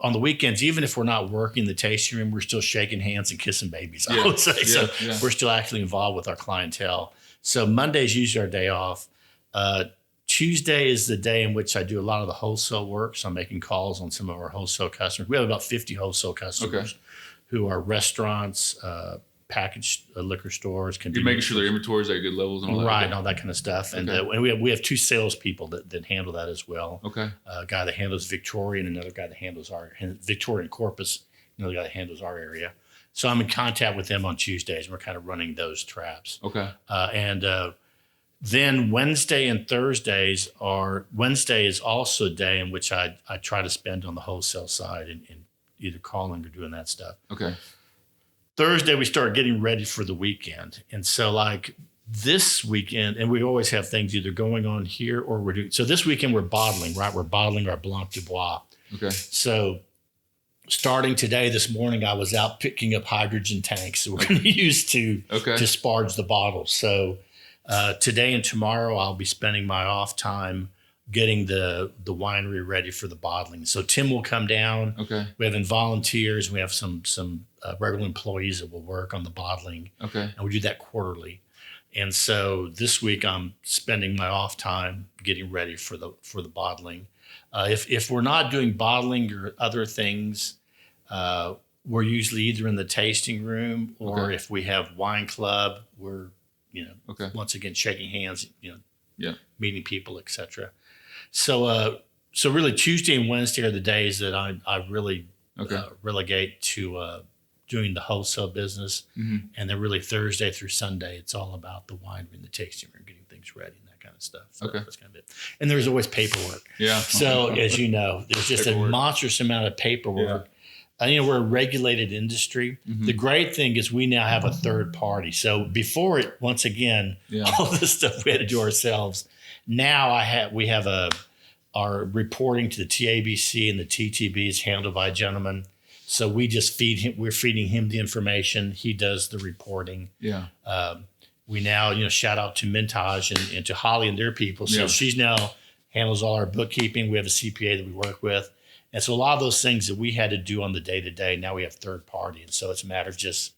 on the weekends, even if we're not working the tasting room, we're still shaking hands and kissing babies, I would say. We're still actually involved with our clientele. So Monday's usually our day off. Tuesday is the day in which I do a lot of the wholesale work. So I'm making calls on some of our wholesale customers. We have about 50 wholesale customers who are restaurants, packaged liquor stores. You're making sure their inventories are at good levels and all that. Right, and all that kind of stuff. And we have two salespeople that handle that as well. Okay. A guy that handles Victoria and another guy that handles Victoria and Corpus, another guy that handles our area. So I'm in contact with them on Tuesdays, and we're kind of running those traps. Okay. Then Wednesday and Thursdays Wednesday is also a day in which I try to spend on the wholesale side and either calling or doing that stuff. Okay. Thursday, we start getting ready for the weekend. And so like this weekend, and we always have things either going on here or we're doing. So this weekend, we're bottling, right? We're bottling our Blanc du Bois. Okay. So starting today, this morning, I was out picking up hydrogen tanks that we're going to use to sparge the bottles. So today and tomorrow, I'll be spending my off time getting the winery ready for the bottling. So Tim will come down. Okay. We have volunteers. We have some regular employees that will work on the bottling. Okay. And we do that quarterly. And so this week I'm spending my off time getting ready for the bottling. If we're not doing bottling or other things, we're usually either in the tasting room or if we have wine club, we're once again shaking hands, meeting people, etc. So really Tuesday and Wednesday are the days that I really relegate to doing the wholesale business. Mm-hmm. And then really Thursday through Sunday, it's all about the winery and the tasting room, getting things ready and that kind of stuff. So that's kind of it. And there's always paperwork. Yeah. So as you know, there's just a monstrous amount of paperwork. Yeah. We're a regulated industry. Mm-hmm. The great thing is we now have a third party. So before it, once again, all this stuff we had to do ourselves. Now we have our reporting to the TABC and the TTB is handled by a gentleman. So we just we're feeding him the information. He does the reporting. Yeah. We now, shout out to Mintage and to Holly and their people. So she's now handles all our bookkeeping. We have a CPA that we work with. And so a lot of those things that we had to do on the day-to-day, now we have third party. And so it's a matter of just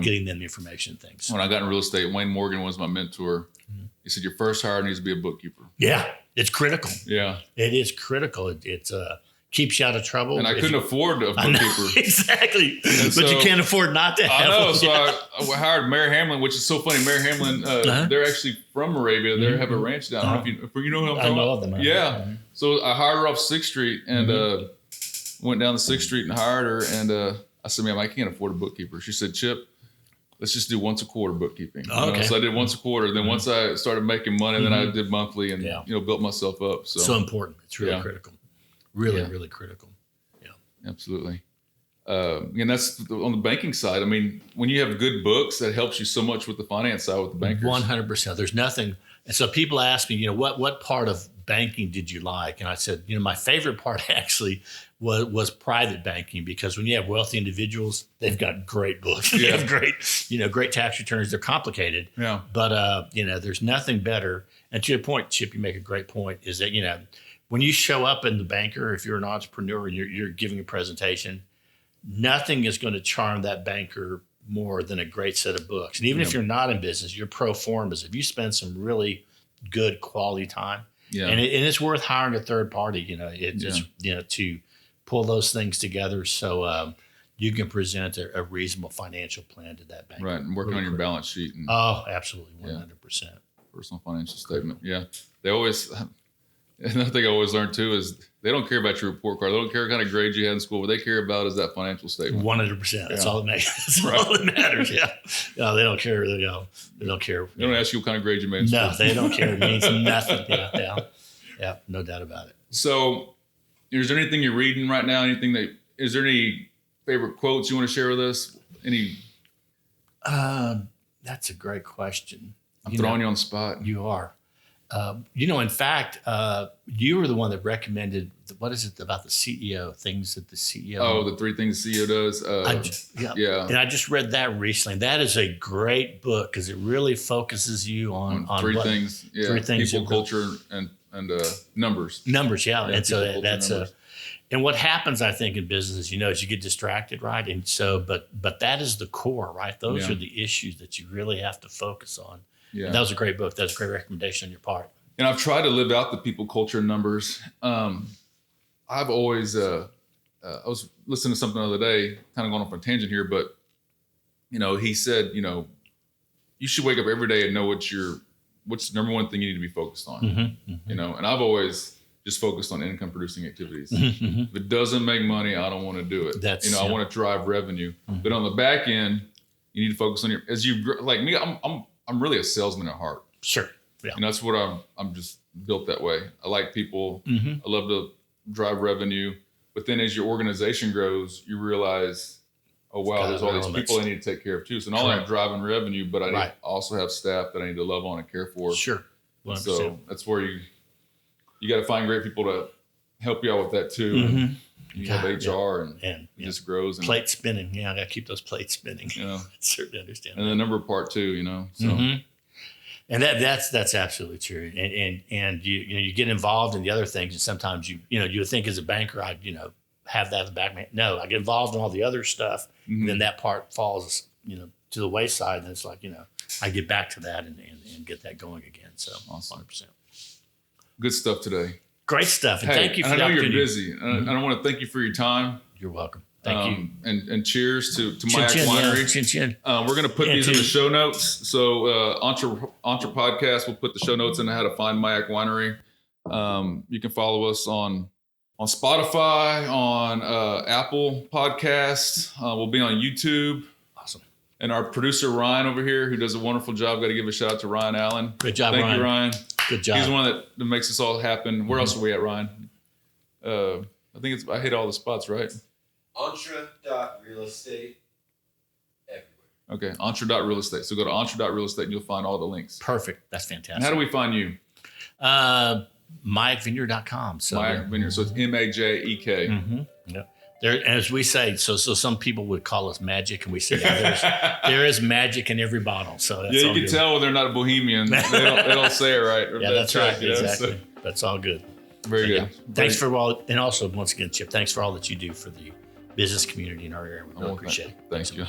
getting them the information and things. When I got in real estate, Wayne Morgan was my mentor. Mm-hmm. He said, your first hire needs to be a bookkeeper. Yeah, it's critical. Yeah. It is critical. It's keeps you out of trouble. And I couldn't afford a bookkeeper. Exactly. And But you can't afford not to have I know. one. So I hired Mayor Hamlin, which is so funny. Mayor Hamlin, they're actually from Moravia. They have a ranch down. I don't know if you know who I'm talking about. Them. Yeah. So I hired her off 6th Street and went down to 6th Street and hired her. And I said, ma'am, I can't afford a bookkeeper. She said, Chip, let's just do once a quarter bookkeeping. Okay. So I did once a quarter. Then once I started making money, then I did monthly and built myself up. So important. It's really critical. Really critical. Yeah. Absolutely. And that's on the banking side. I mean, when you have good books, that helps you so much with the finance side with the bankers. 100%. There's nothing. And so people ask me, what part of banking did you like? And I said, my favorite part actually was private banking, because when you have wealthy individuals, they've got great books. They have great tax returns. They're complicated. Yeah. But, there's nothing better. And to your point, Chip, you make a great point, is that, when you show up in the banker, if you're an entrepreneur and you're giving a presentation, nothing is going to charm that banker more than a great set of books. And even if you're not in business, your pro formas, if you spend some really good quality time, and it's worth hiring a third party, to pull those things together so you can present a reasonable financial plan to that bank. Right, and working on your balance sheet. And, absolutely, 100%. Personal financial statement. Yeah, they always. Another thing I always learned too is they don't care about your report card. They don't care what kind of grades you had in school. What they care about is that financial statement. 100%. That's all that matters. That's all that matters. Yeah. No, they don't care. They don't care. They don't ask you what kind of grades you made in school. No, they don't care. It means nothing. Yeah. No doubt about it. So, is there anything you're reading right now? Is there any favorite quotes you want to share with us? Any? That's a great question. I'm throwing you on the spot. You are. In fact, you were the one that recommended, what is it about the CEO, things that the CEO... Oh, the 3 things the CEO does? And I just read that recently. That is a great book because it really focuses you on 3 things. Yeah. 3 things. People, culture, and numbers. Numbers, yeah. And so that's and what happens, I think, in business, is you get distracted, right? And so, but that is the core, right? Those are the issues that you really have to focus on. Yeah. And that was a great book. That was a great recommendation on your part. And I've tried to live out the people, culture, and numbers. I've always, I was listening to something the other day, kind of going off on a tangent here, but, he said, you should wake up every day and know what's the number one thing you need to be focused on, and I've always just focused on income producing activities. If it doesn't make money, I don't want to do it. I want to drive revenue, but on the back end, you need to focus on like me, I'm really a salesman at heart. Sure. Yeah. And that's what I'm just built that way. I like people. I love to drive revenue. But then as your organization grows, you realize, oh, wow, there's all these people I need to take care of too. So not only I'm driving revenue, but I need to also have staff that I need to love on and care for. Sure. 100%. So that's where you got to find great people to help you out with that too. You have HR and it just grows. And plate spinning. Yeah, I got to keep those plates spinning. I certainly understand. And the number part too, So. And that's absolutely true. And you get involved in the other things, and sometimes you would think as a banker I'd have that in the back of my head. No, I get involved in all the other stuff, and then that part falls to the wayside, and it's like I get back to that and get that going again. So awesome. 100%. Good stuff today. Great stuff. And thank you for I know you're busy. And I want to thank you for your time. You're welcome. Thank you. And cheers to Majek Winery. Chin chin. We're going to put these in the show notes. So Entre Podcast will put the show notes in how to find Majek Winery. You can follow us on Spotify, on Apple Podcasts. We'll be on YouTube. Awesome. And our producer, Ryan, over here, who does a wonderful job. Got to give a shout out to Ryan Allen. Great job, Thank you, Ryan. Good job. He's the one that makes this all happen. Where else are we at, Ryan? I think I hit all the spots, right? Entre.real estate everywhere. Okay, Entre.real estate. So go to Entre.real estate and you'll find all the links. Perfect. That's fantastic. And how do we find you? MajekVineyard.com. So Majek Vineyard. So it's Majek. Yep. There, as we say, so some people would call us magic, and we say there is magic in every bottle. So that's you can tell when they're not a bohemian. They don't say it right. Yeah, that's right. Exactly. So. That's all good. Very good. Yeah. Thanks for all, and also once again, Chip, thanks for all that you do for the business community in our area. We really appreciate it. Thank you.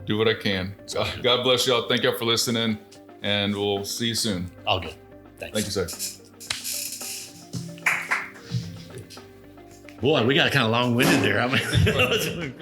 Do what I can. God bless y'all. Thank y'all for listening, and we'll see you soon. All good. Thanks. Thank you, sir. Boy, we got kind of long-winded there. I mean,